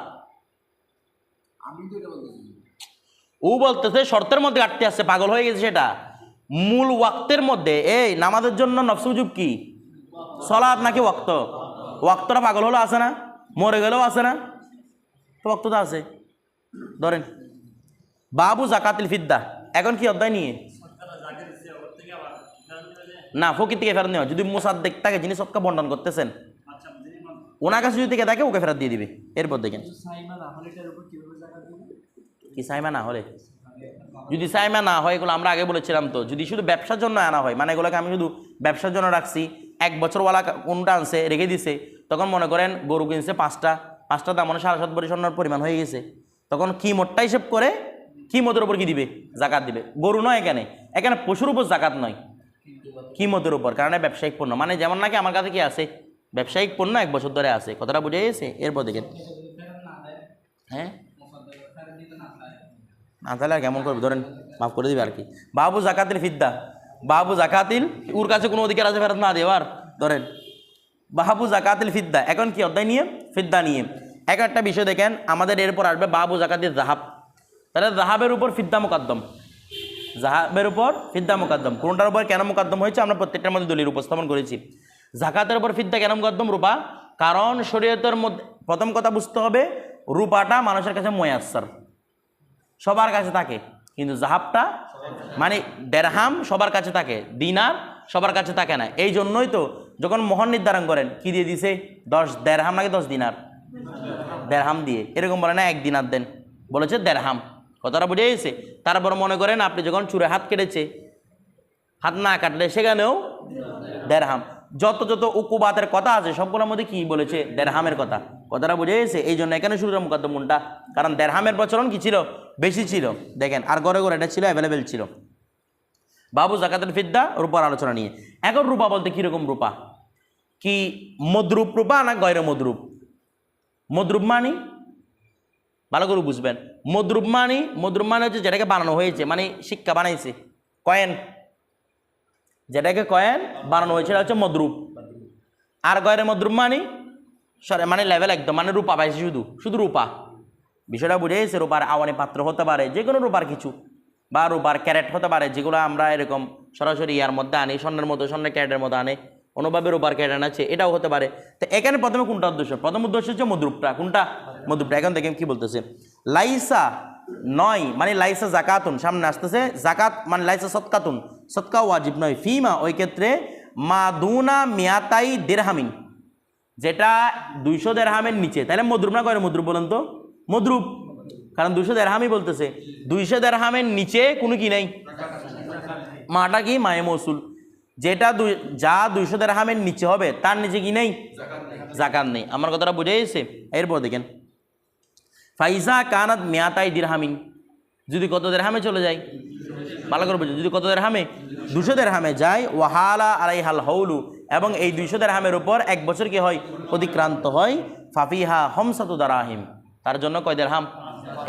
আমি তো এটা বলতেছি। ও বলতেছে শর্তের মধ্যে ঘাটতি আসছে, পাগল হয়ে গেছে সেটা। মূল ওয়াক্তের মধ্যে এই নামাজের জন্য নফসু উজুব কি সলাৎ নাকি ওয়াক্ত? ওয়াক্তটা পাগল হলো আছে না, মরে গেলেও আছে না, তো ওয়াক্ত তো আছে। ধরেন বাবু জাকাতিল ফিদ্দা, এখন কি অধ্যায় নিয়ে না ফকির থেকে ফেরত নেওয়া, যদি মুসাদ্দেক তাকে যিনি সৎকা বন্টন করতেছেন ওনার কাছে যদি থেকে থাকে ওকে ফেরত দিয়ে দিবে। এরপর দেখেন কি সাইমা না হলে, যদি সাইমা না হয়, এগুলো আমরা আগে বলেছিলাম তো, যদি শুধু ব্যবসার জন্য আনা হয়, মানে এগুলোকে আমি শুধু ব্যবসার জন্য রাখছি, 1 বছরওয়ালা কোনটা আনছে রেখে দিছে, তখন মনে করেন গরু কিনছে 5টা দাম মানে 7.5 ভরি স্বর্ণের পরিমাণ হয়ে গেছে, তখন কিমতটা হিসেব করে কিমতের উপর কি দিবে, জাকাত দিবে। গরু নয়, এখানে এখানে পশুর উপর জাকাত নয়, কিমতের উপর, কারণ ব্যবসায়িক পণ্য, মানে যেমন নাকি আমার কাছে কি আছে ব্যবসায়িক পণ্য 1 বছর ধরে আছে, কথাটা বুঝে গেছে? এরপর দেখেন হ্যাঁ না তাহলে আর কেমন করবে, ধরেন মাফ করে দিবে আর কি। বাবু জাকাতিল ফিদ্দা, বাবু জাকাতিল, ওর কাছে কোনো অধিকার আছে ফেরত না দেওয়ার? ধরেন বাবু জাকাতিল ফিদ্দা, এখন কি অধ্যায় নিয়ে ফিদ্দা নিয়ে এক একটা বিষয় দেখেন আমাদের। এরপর আসবে বাবু জাকাতিল জাহাব, তাহলে জাহাবের উপর ফিদ্দা মুকাদ্দম, জাহাবের উপর ফিদ্দা মুকাদ্দম, কোনটার উপর কেন মুকাদ্দম হয়েছে আমরা প্রত্যেকটার মধ্যে দলিল উপস্থাপন করেছি। জাকাতের উপর ফিদ্দা কেন মুকাদ্দম? রূপা, কারণ শরীয়তের মধ্যে প্রথম কথা বুঝতে হবে রূপাটা মানুষের কাছে মুয়াস্সার, সবার কাছে থাকে, কিন্তু জাহাবটা মানে দেরহাম সবার কাছে থাকে, দিনার সবার কাছে থাকে না। এই জন্যই তো যখন মোহর নির্ধারণ করেন কি দিয়ে দিছে, 10 দেরহাম নাকি 10 দিনার, দেরহাম দিয়ে, এরকম বলে না 1 দিনার দেন, বলেছে দেরহাম, কথাটা বুঝে গেছে? তারপর মনে করেন আপনি যখন চুরে হাত কেটেছে, হাত না কাটলে সেখানেও দেরহাম, যত যত উকুবাতের কথা আছে সবগুলোর মধ্যে কি বলেছে, দেরহামের কথা, কথাটা বুঝে গেছে? এই জন্য এখানে শুরু মুকাদ্দম কোনটা, কারণ দেরহামের প্রচলন কি ছিল, বেশি ছিল, দেখেন, আর ঘরে ঘরে এটা ছিল, অ্যাভেলেবেল ছিল। বাবু জাকাতুল ফিদ্দা রূপার আলোচনা নিয়ে। এখন রূপা বলতে কীরকম রূপা, কি মদ্রুপ রূপা না গয়র মদ্রুপ? মদ্রুব মানি ভালো করে বুঝবেন। মদ্রুব মানে হচ্ছে যেটাকে বানানো হয়েছে, মানে শিক্ষা বানাইছে। কয়েন, যেটাকে কয়েন বানানো হয়েছে এটা হচ্ছে মদ্রুব। আর গয়রে মদ্রুব মানে লেভেল একদম, মানে রূপা পাইছে, শুধু রূপা। বিষয়টা বুঝে গেছে? রূপার আওয়ানি পাত্র হতে পারে, যে কোনো রূপার কিছু, বা রূপার ক্যারেট হতে পারে, যেগুলো আমরা এরকম সরাসরি ইয়ার মধ্যে আনি, স্বর্ণের মতো, স্বর্ণের ক্যারেটের মধ্যে আনে, অনুভাবে রূপার ক্যারেট আছে, এটাও হতে পারে। তো এখানে প্রথমে কোনটা উদ্দেশ্য? প্রথম উদ্দেশ্য হচ্ছে মদ্রুবটা। কোনটা? মদ্রুবটা। এখন দেখেন কি বলতেছে, লাইসা নয় মানে লাইসা জাকাতুন, সামনে আসতেছে জাকাত মানে লাইসা সৎকাতুন, সৎকা ওয়াজিব নয়, ফিমা ওই ক্ষেত্রে মাদুনা মিয়াতাই দিরহামিন, যেটা 200 দিরহামের নিচে। তাহলে মদ্রুব না করে মদ্রুব বলেন তো? মদ্রুব, কারণ 200 দিরহামই বলতেছে। 200 দিরহামের নিচে কোনো কি নেই, মাটা কি মায়ে মৌসুল, যেটা যা 200 দিরহামের নিচে হবে তার নিচে কি নেই, জাকাত নেই। আমার কথাটা বুঝে গেছে? এরপর দেখেন ফাইজা কানাত মিয়াতাই দিরহামিন, যদি কত দিরহামে চলে যায়, ভালো করে বুঝে, যদি কত দিরহামে, 200 দিরহামে যায়, ওয়াহালা আলাইহাল হাউলু, এবং এই 200 দিরহামের উপর 1 বছর কি হয়, অতিক্রান্ত হয়, ফাফিহা হমসাতু দারাহিম, তার জন্য কয় দিরহাম?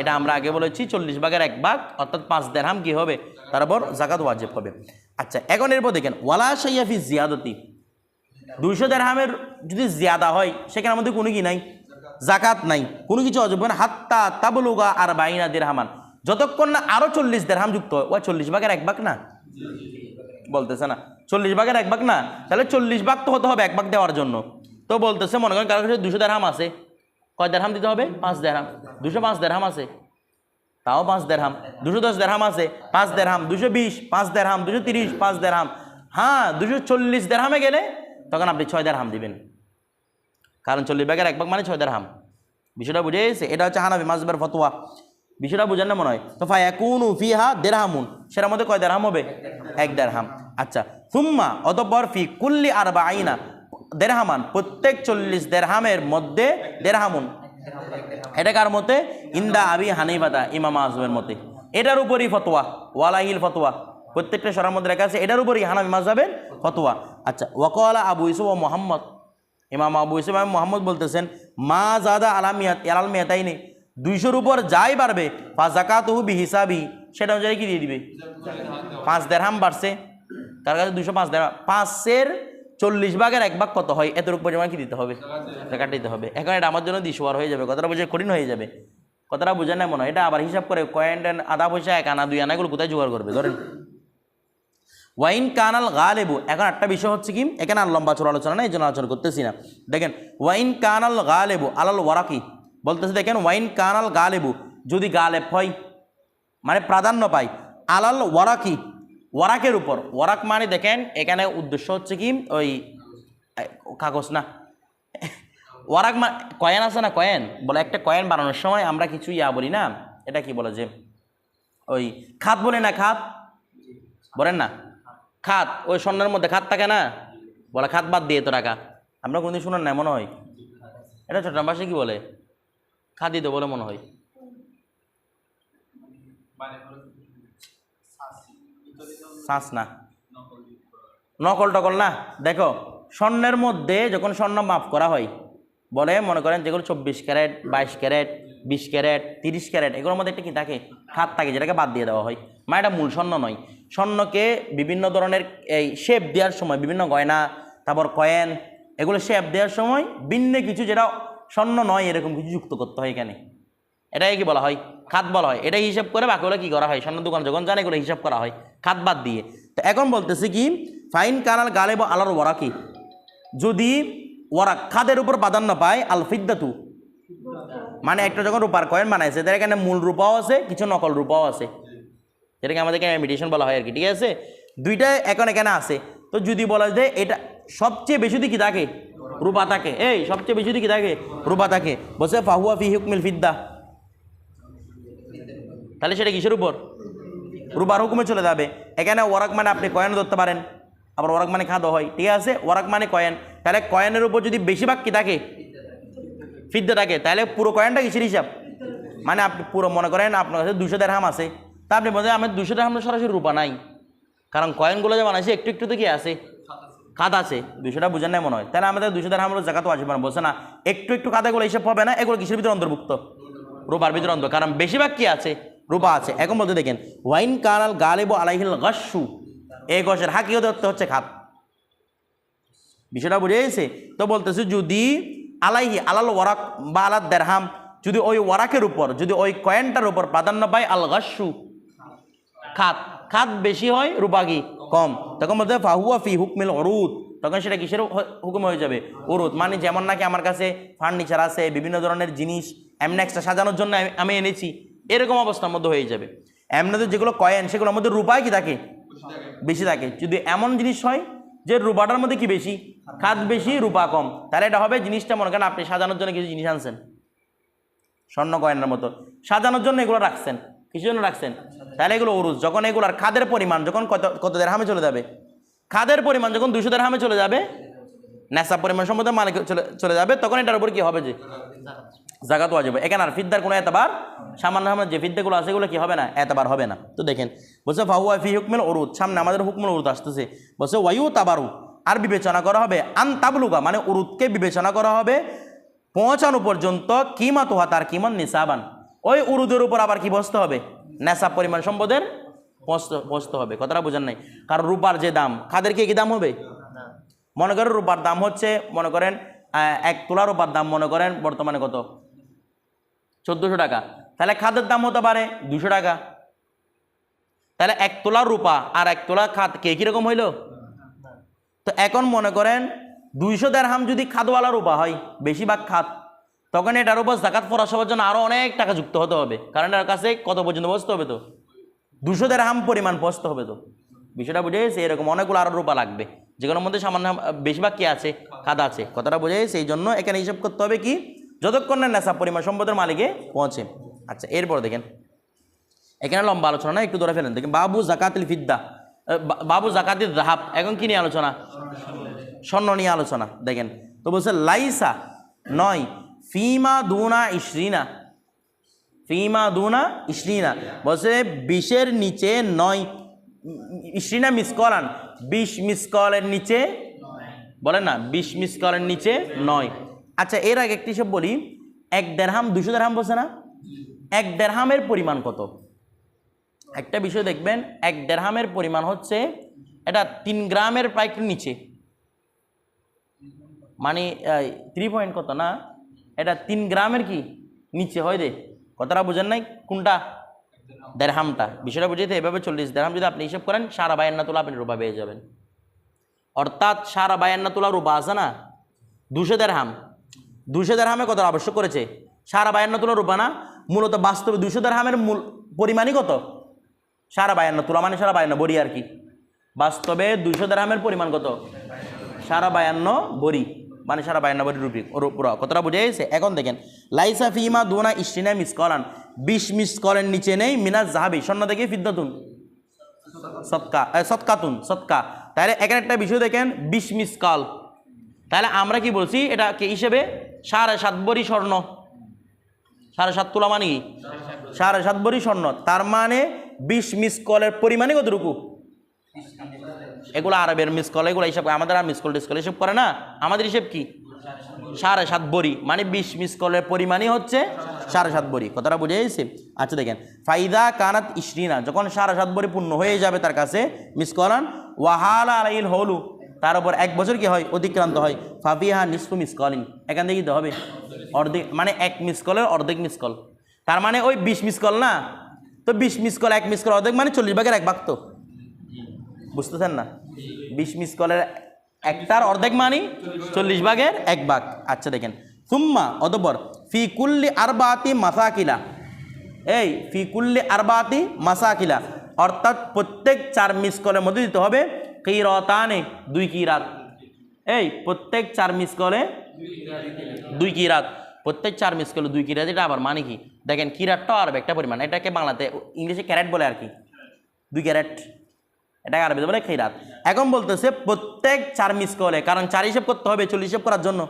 এটা আমরা আগে বলেছি 40 ভাগের 1 ভাগ, অর্থাৎ 5 দিরহাম কি হবে, তার উপর জাকাত ওয়াজিব হবে। আচ্ছা, এখন এরপর দেখেন ওয়ালা শাইয়াফি জিয়াদতি, 200 দিরহামের যদি জিয়াদা হয় সেখানে আমাদের কোনো কি নাই, জাকাত নাই, কোনো কিছু অযোগ্য না। হাত্তা তাবলুগা আর বাইনা দিরহামান, যতক্ষণ না আরো 40 দিরহাম যুক্ত হয়। ওই 40 ভাগের 1 ভাগ না বলতেছে না, 40 ভাগের 1 ভাগ না, তাহলে 40 ভাগ তো হতে হবে 1 ভাগ দেওয়ার জন্য। তো বলতেছে মনে করেন কারো কাছে 200 দিরহাম আছে, কয় দিরহাম দিতে হবে? 5 দিরহাম। 205 দিরহাম আছে, তাও 5 দিরহাম। 210 দিরহাম আছে, 5 দিরহাম। 220 5 দিরহাম। 230 5 দিরহাম। হ্যাঁ, 240 দিরহামে গেলে তখন আপনি 6 দিরহাম দিবেন, কারণ 40 ভাগের 1 ভাগ মানে 6 দিরহাম। বিষয়টা বুঝে গেছে? এটা হচ্ছে হানাফি মাযহাবের ফতোয়া। বিষয়টা বুঝেন না মনে হয়? তো ফায়াকুনু ফিহা দিরহামুন, সেটার মধ্যে কয় দিরহাম হবে? 1 দিরহাম। আচ্ছা, সুম্মা অতঃপর ফি কুল্লি আরবাঈনা দিরহামান, প্রত্যেক 40 দিরহামের মধ্যে দিরহামুন, এটা কার মতে? ইন্দা আবি হানিফাতা, ইমাম আযমের মতে। এটার উপরই ফতোয়া, ওয়ালাহিল ফতোয়া, প্রত্যেকটা সরার মধ্যে লেখা আছে, এটার উপরই হানাফি মাযহাবের ফতোয়া। আচ্ছা, ওয়াকালা আবু ইউসুফ ও মুহাম্মদ, ইমাম আবু ইউসুফ এবং মুহাম্মদ বলতেছেন মা জাদা আলাল মিয়াতাইনি, 200-র উপর যাই বাড়বে, ফা যাকাতুহু বিহিসাবি, সেটা অনুযায়ী কি দিয়ে দিবে? 5 দিরহাম বাড়ছে, তার কাছে 205 দিরহাম, 5-এর 40 ভাগের 1 ভাগ কত হয়, এতটুকু পরিমাণ কি দিতে হবে? জাকাত দিতে হবে। এখন এটা আমার জন্য দিশোয়ার হয়ে যাবে, কথাটা বুঝে কঠিন হয়ে যাবে, কথাটা বুঝে না মনে হয়? এটা আবার হিসাব করে কয়েন আধা পয়সা, 1 আনা 2 আনা, এগুলো কোথায় জোগাড় করবে? ধরেন ওয়াইন কানাল গালেবু, এখন একটা বিষয় হচ্ছে কি, এখানে আর লম্বা চোর আলোচনা না, এই জন্য আলোচনা করতেছি না। দেখেন ওয়াইন কানাল গালেবু আলাল ওয়ারাকি, বলতেছে দেখেন ওয়াইন কানাল গালেবু, যদি গালেব হয় মানে প্রাধান্য পায়, আলাল ওয়ারাকি, ওয়ারাকের উপর। ওয়ারাক মানে দেখেন এখানে উদ্দেশ্য হচ্ছে কি, ওই কাগজ না, ওয়ারাক মানে কয়েন আছে না, কয়েন বলে, একটা কয়েন বানানোর সময় আমরা কিছু বলি না, এটা কি বলে যে ওই খাত বলে না, খাত বলেন না, খাত, ওই স্বর্ণের মধ্যে খাত থাকে না, বলে খাত বাদ দিয়ে তো টাকা, আমরা কোনদিন শুনেন না মনে হয়? এটা চট্টগ্রাম ভাষায় কি বলে? খাত দিতে বলে মনে হয়। শ্বাস না, নকল টকল না। দেখো স্বর্ণের মধ্যে যখন স্বর্ণ মাপ করা হয়, বলে মনে করেন যেগুলো 24 ক্যারেট, 22 ক্যারেট, 20 ক্যারেট, 30 ক্যারেট, এগুলোর মধ্যে একটা কি থাকে, খাত থাকে, যেটাকে বাদ দিয়ে দেওয়া হয়। মানে এটা মূল স্বর্ণ নয়। স্বর্ণকে বিভিন্ন ধরনের এই শেপ দেওয়ার সময়, বিভিন্ন গয়না, তারপর কয়েন, এগুলো শেপ দেওয়ার সময় ভিন্ন কিছু যেটা স্বর্ণ নয় এরকম কিছু যুক্ত করতে হয় এখানে, এটাই কি বলা হয়? খাত বলা হয়। এটাই হিসাব করে বাকিগুলো কি করা হয়, স্বর্ণ দোকান যখন জানে এগুলো হিসাব করা হয় খাত বাদ দিয়ে। তো এখন বলতেছে কি, ফাইন কানাল গালেব আলার ওয়ারাকি, যদি ওয়ারাক খাদের উপর প্রাধান্য পায়, আল ফিদ্দাতু মানে একটা যখন রূপার কয়েন বানাইছে, তার এখানে মূল রূপাও আছে, কিছু নকল রূপাও আছে, যেটাকে আমাদেরকে ইমিটেশন বলা হয় আর কি, ঠিক আছে? দুইটাই এখন এখানে আছে। তো যদি বলা যায় এটা সবচেয়ে বেশি কি থাকে, রূপা থাকে, এই সবচেয়ে বেশি কি থাকে, রূপা থাকে, বলছে ফাহুয়া ফি হুকমিল ফিদ্দা, তাহলে সেটা কিসের উপর? রূপার হুকুমে চলে যাবে। এখানে ওয়ারাক মানে আপনি কয়েন ধরতে পারেন, আবার ওয়ারাক মানে খাদ্য হয়, ঠিক আছে? ওয়ারাক মানে কয়েন, তাহলে কয়েনের উপর যদি বেশিরভাগ কি থাকে, ফিদ্দা থাকে, তাহলে পুরো কয়েনটা কিসের হিসাব? মানে আপনি পুরো মনে করেন আপনার কাছে 200 দিরহাম আছে, তা আপনি বলছেন আমার 200 দিরহাম সরাসরি রূপা নাই, কারণ কয়েনগুলো যে বানাইছে একটু একটু তো কি আছে, খাদ আছে, 200 টাকা বুঝেন না মনে হয়, তাহলে আমাদের 200 দিরহাম হলো জাকাত ওয়াজিব না, বলছে না একটু একটু খাদাগুলো হিসাব হবে না, এগুলো কিসের ভিতরে অন্তর্ভুক্ত? রুবার ভিতরে অন্তর্ভুক্ত, কারণ বেশিরভাগ কি আছে? রুবা আছে। এখন বলতে দেখেন ওয়াইন কানাল গালিবু আলাইহিল গাসসু, এই গসের হাকিকত হচ্ছে খাত। বিষয়টা বুঝে গেছে? তো বলতেছে যদি আলাইহি আলাল ওয়ারাক বা আলাদ দেরহাম, যদি ওই ওয়ারাকের উপর, যদি ওই কয়েনটার উপর প্রাধান্য পায় আল গাসসু খাত, খাত বেশি হয় রুবা কি কম, তখন বলতে ফাহুয়া ফি হুকমিল উরুদ, তখন সেটা কিসের হুকুম হয়ে যাবে? উরুদ। মানে যেমন নাকি আমার কাছে ফার্নিচার আছে, বিভিন্ন ধরনের জিনিস এমনি এক্সট্রা সাজানোর জন্য আমি এনেছি, এরকম অবস্থার মধ্যে হয়ে যাবে। এমনিতে যেগুলো কয়েন সেগুলোর মধ্যে রূপায় কি থাকে? বেশি থাকে। যদি এমন জিনিস হয় যে রূপাটার মধ্যে কি বেশি, খাত বেশি রূপা কম, তাহলে এটা হবে জিনিসটা মনে করেন আপনি সাজানোর জন্য কিছু জিনিস আনছেন, স্বর্ণ কয়েনের মতো সাজানোর জন্য এগুলো রাখছেন, কিছু জন্য রাখছেন, তাহলে এগুলো উরুজ। যখন এগুলোর খাদের পরিমাণ যখন কত দিরহামে চলে যাবে, খাদের পরিমাণ যখন 200 দিরহামে চলে যাবে, নেশাব পরিমাণ সম্পদের মালিক চলে যাবে, তখন এটার উপর কি হবে? যে জাকাত ওয়াজিব। এখানে আর ফিদ্দার কোনো এতবার, সামান্য যে ফিদ্দাগুলো আছে এগুলো কি হবে না? এতবার হবে না। তো দেখেন বলছে ফাহুয়া ফি হুকমিল উরুদ, সামনে আমাদের হুকমুল উরুদ আসতেছে, বলছে ওয়ায়ু তাবারু, আর বিবেচনা করা হবে আন তাবলুগা, মানে উরুদকে বিবেচনা করা হবে পৌঁছানো পর্যন্ত কিমাত হওয়া, তার কিমান নিসাবান, ওই উরুদের উপর আবার কি বসতে হবে? নেশাব পরিমাণ সম্পদের বসতে হবে। কথাটা বোঝেন নাই? কারণ রূপার যে দাম, খাদের কি দাম হবে? মনে করেন রূপার দাম হচ্ছে, মনে করেন 1 তোলা রূপার দাম মনে করেন বর্তমানে কত? 1400 টাকা, তাহলে খাদের দাম হতে পারে 200 টাকা। তাহলে 1 তোলা রূপা আর 1 তোলা খাদ কে কিরকম হইল? তো এখন মনে করেন 200 দিরহাম যদি খাদওয়ালা রূপা হয়, বেশিরভাগ খাদ, তখন এটার উপর জাকাত ফরজ হওয়ার জন্য আরো অনেক টাকা যুক্ত হতে হবে, কারণ এর কাছে কত পর্যন্ত বসতে হবে? তো 200 দিরহাম পরিমাণ বসতে হবে। তো বিষয়টা বুঝে গেছে? এরকম অনেকগুলো আরো রূপা লাগবে, যেগুলোর মধ্যে সামান্য বেশিরভাগ কি আছে? খাদ আছে। কথাটা বুঝে গেছে? এই জন্য এখানে হিসাব করতে হবে কি, যতক্ষণ না নেশাব পরিমাণ সম্পদের মালিকে পৌঁছে। আচ্ছা, এরপর দেখেন এখানে লম্বা আলোচনা না, একটু ধরে ফেলেন। দেখেন বাবু জাকাতিল ফিদ্দা, বাবু জাকাতিল যাহাব, এখন কি নিয়ে আলোচনা? স্বর্ণ নিয়ে আলোচনা। দেখেন তো বলছে লাইসা নয়, ফিমা দুনা ইশরিনা, ফিমা দুনা ইশরিনা, বলছে 20-এর নিচে নয়, ইশরিনা মিসকলান, 20 মিসকলের নিচে, বলেন না 20 মিসকলের নিচে নয়। আচ্ছা, এর আগে একটি সব বলি, 1 দিরহাম 200 দিরহাম বলছে না? 1 দিরহামের পরিমাণ কত? একটা বিষয় দেখবেন, 1 দিরহামের পরিমাণ হচ্ছে, এটা 3 গ্রামের প্রায় একটু নিচে, মানে 3 পয়েন্ট কত না, এটা 3 গ্রামের কি নিচে হয় রে। কথাটা বুঝেন নাই? কোনটা? দিরহামটা। বিষয়টা বুঝেতে এভাবে 40 দিরহাম যদি আপনি হিসাব করেন, 52 তোলা আপনি রূপা পেয়ে যাবেন। অর্থাৎ 52 তোলা রূপা আছে না, 200 দিরহাম, 200 দিরহামে কত আবশ্যক করেছে? 52 তোলা রূপা না, মূলত বাস্তবে 200 দিরহামের মূল পরিমাণই কত? 52 তোলা, মানে 52 বড়ি আর কি। বাস্তবে 200 দিরহামের পরিমাণ কত? 52 বড়ি, মানে 52 বড়ি রুপি পুরো। কতটা বুঝে গেছে? এখন দেখেন লাইসা ফিমা দুনা ইশরিনা মিসকলান, 20 মিসকলের নিচে নেই, মিনাজ জাহাবি, স্বর্ণ থেকে ফিদ্দাতুন সৎকাতুন সৎকা। তাহলে এখানে একটা বিষয় দেখেন, 20 মিসকল, তাহলে আমরা কি বলছি? এটা কে হিসেবে 7.5 বড়ি স্বর্ণ, 7.5 তোলা মানে কি 7.5 বড়ি স্বর্ণ, তার মানে 20 মিসকলের পরিমাণে কতটুকু? এগুলো আরবের মিসকল, এগুলো হিসাব, আমাদের আর মিসকল টিসকল হিসাব করে না, আমাদের হিসেব কি 7.5 বড়ি, মানে 20 মিসকলের পরিমাণই হচ্ছে 7.5 বড়ি। কথাটা বুঝে গেছে? আচ্ছা দেখেন ফাইদা কানাত ইশরিনা, যখন 7.5 বড়ি পূর্ণ হয়ে যাবে তার কাছে মিসকলান, ওয়াহালা আলাইল হলু, তার উপর 1 বছর কি হয়? অতিক্রান্ত হয়, ফাফিহা নিসফু মিসকলিন, এখান থেকে দিতে হবে অর্ধেক, মানে 1 মিসকলের অর্ধেক মিসকল, তার মানে ওই 20 মিসকল না, তো 20 মিসকল 1 মিসকল অর্ধেক, মানে 40 ভাগের 1 ভাগ। তো বুঝতেছেন না? 20 মিসকলের একটার অর্ধেক মানে 40 ভাগের 1 ভাগ। আচ্ছা দেখেন সুম্মা, অতঃপর ফি কুল্লি আরবাতি মাসাকিলা, এই ফি কুল্লি আরবাতি মাসাকিলা, অর্থাৎ প্রত্যেক 4 মিসকলের মধ্যে দিতে হবে কিরাতানে, 2 কিরাত। এই প্রত্যেক 4 মিসকলে 2 কিরাত, প্রত্যেক 4 মিসকলে 2 কিরাত। এটা আবার মানে কি দেখেন, কিরাতটাও আরবে একটা পরিমাণ, এটাকে বাংলাতে ইংলিশে ক্যারেট বলে আর কি, 2 ক্যারেট, এটাকে আরবিতে বলে খিরাত। এখন বলতেছে প্রত্যেক 4 মিসকলে, কারণ 4 হিসেব করতে হবে 40 হিসেব করার জন্য,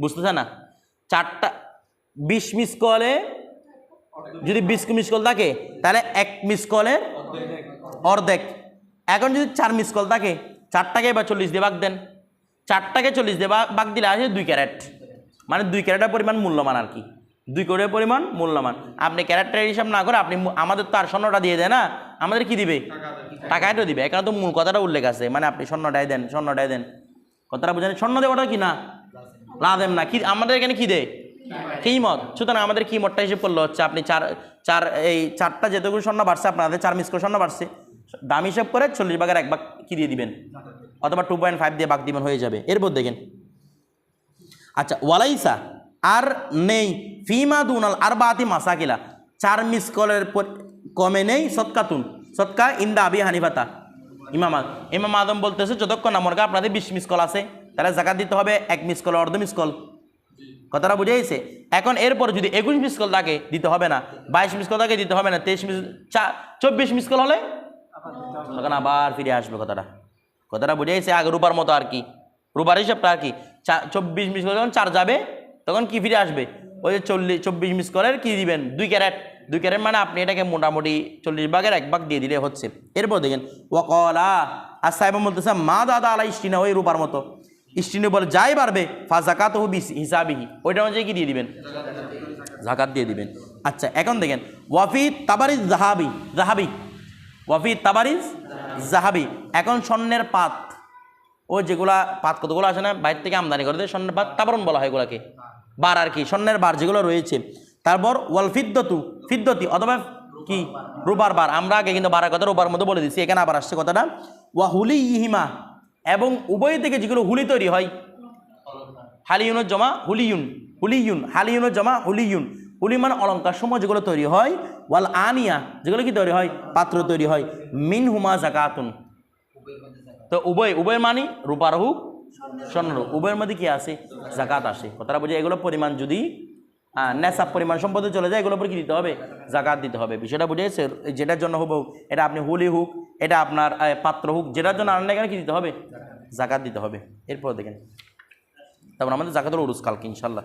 বুঝতেছে না? 4টা 20 মিসকলে যদি 20 মিসকল থাকে, তাহলে 1 মিসকলের অর্ধেক। এখন যদি 4 মিসকল থাকে, 4টাকে এবার 40 দিয়ে ভাগ দেন, 4টাকে 40 দিয়ে ভাগ দিলে আসে 2 ক্যারেট, মানে 2 ক্যারেটের পরিমাণ মূল্যমান আর কি, 2 ক্যারেটের পরিমাণ মূল্যমান। আপনি ক্যারেক্টার হিসাব না করে আপনি আমাদের তো আর স্বর্ণটা দিয়ে দেয় না, আমাদের কি দিবে? টাকায় তো দিবে। এখানে তো মূল কথাটা উল্লেখ আছে, মানে আপনি স্বর্ণটাই দেন, স্বর্ণটাই দেন, কথাটা বুঝেন? স্বর্ণ দেওয়াটা কি না লাদেম না, কি আমাদের এখানে কি দেয়? কিমত। সুতরাং আমাদের কিমতটা হিসেব করলে হচ্ছে আপনি এই 4টা যেতগুলো স্বর্ণ বাড়ছে আপনাদের 4 মিস করে স্বর্ণ বাড়ছে, দাম হিসাব করে 40 ভাগের 1 ভাগ কি দিয়ে দিবেন, অথবা 2.5 দিয়ে ভাগ দিবেন, হয়ে যাবে। এরপর দেখেন, আচ্ছা ওয়ালাইসা আর নেই ফিমা দুনাল আর বাতি মাসাকিলা, 4 মিস কলের কমে নেই সৎকাতুন, সৎকা ইন্দা আবি হানিফাতা। ইমাম আদম বলতেছে যতক্ষণ না মনে করেন আপনাদের 20 মিস কল আছে, তাহলে জাকাত দিতে হবে 1 মিস কল, অর্ধ মিস কল, কথাটা বুঝে গেছে? এখন এরপর যদি 21 মিস কল থাকে দিতে হবে না, 22 মিস কল থাকে দিতে হবে না, 23 মিস 24 মিস কল হলে তখন আবার ফিরে আসবে। কথাটা বুঝে গেছে? আগে রূপার মতো আর কি, রূপার হিসাবটা আর কি, 24 মিস কল যখন 4 যাবে তখন কি ফিরে আসবে? ওই যে 24 মিস কলের কি দিবেন? 2 ক্যারেট। 2 ক্যারেট মানে আপনি এটাকে মোটামুটি 40 ভাগের 1 ভাগ দিয়ে দিলে হচ্ছে। এরপর দেখেন ওয়াকলা আর সাহেব বলতেছে মা দাদা আলা ইস্টিনা, ওই রূপার মতো স্টিনের উপর যাই পারবে ফা জাকাত হু হিসাবিহি, ওইটা অনুযায়ী কি দিয়ে দিবেন? জাকাত দিয়ে দিবেন। আচ্ছা এখন দেখেন ওয়াফি তাবারিজ জাহাবি ওয়াফি তাবারিজ জাহাবি, এখন স্বর্ণের পাত, ও যেগুলা পাত কতগুলো আসে না বাইরে থেকে আমদানি করে দেয়, স্বর্ণের পাত তাবরণ বলা হয় এগুলাকে, বার আর কি, স্বর্ণের বার যেগুলো রয়েছে। তারপর ওয়াল ফিদ্দতি অথবা কি রুবার বার, আমরা আগে কিন্তু বারের কথা রুবার মধ্যে বলে দিচ্ছি, এখানে আবার আসছে কথাটা। ওয়া হুলি ইহিমা, এবং উভয় থেকে যেগুলো হুলি তৈরি হয়, হালিউনের জমা হুলিয়ুন হালিউনের জমা হুলিয়ুন, হুলি মানে অলঙ্কার সময় যেগুলো তৈরি হয়, ওয়াল আনিয়া যেগুলো কি তৈরি হয়, পাত্র তৈরি হয়, মিন হুমা জাকাতুন। তো উভয় মানি রূপার হোক স্বর্ণ হোক, উভয়ের মধ্যে কি আসে? জাকাত আসে। কথাটা বুঝে? এগুলো পরিমাণ যদি নেশাব পরিমাণ সম্পদে চলে যায়, এগুলোর উপর কি দিতে হবে? জাকাত দিতে হবে। বিষয়টা বুঝেছে? যেটার জন্য হোক, এটা আপনি হুলি হোক, এটা আপনার পাত্র হোক, যেটার জন্য আনলে এখানে কি দিতে হবে? জাকাত দিতে হবে। এরপর দেখেন তারপর আমাদের জাকাতুল উরুস কালকে ইনশাল্লাহ।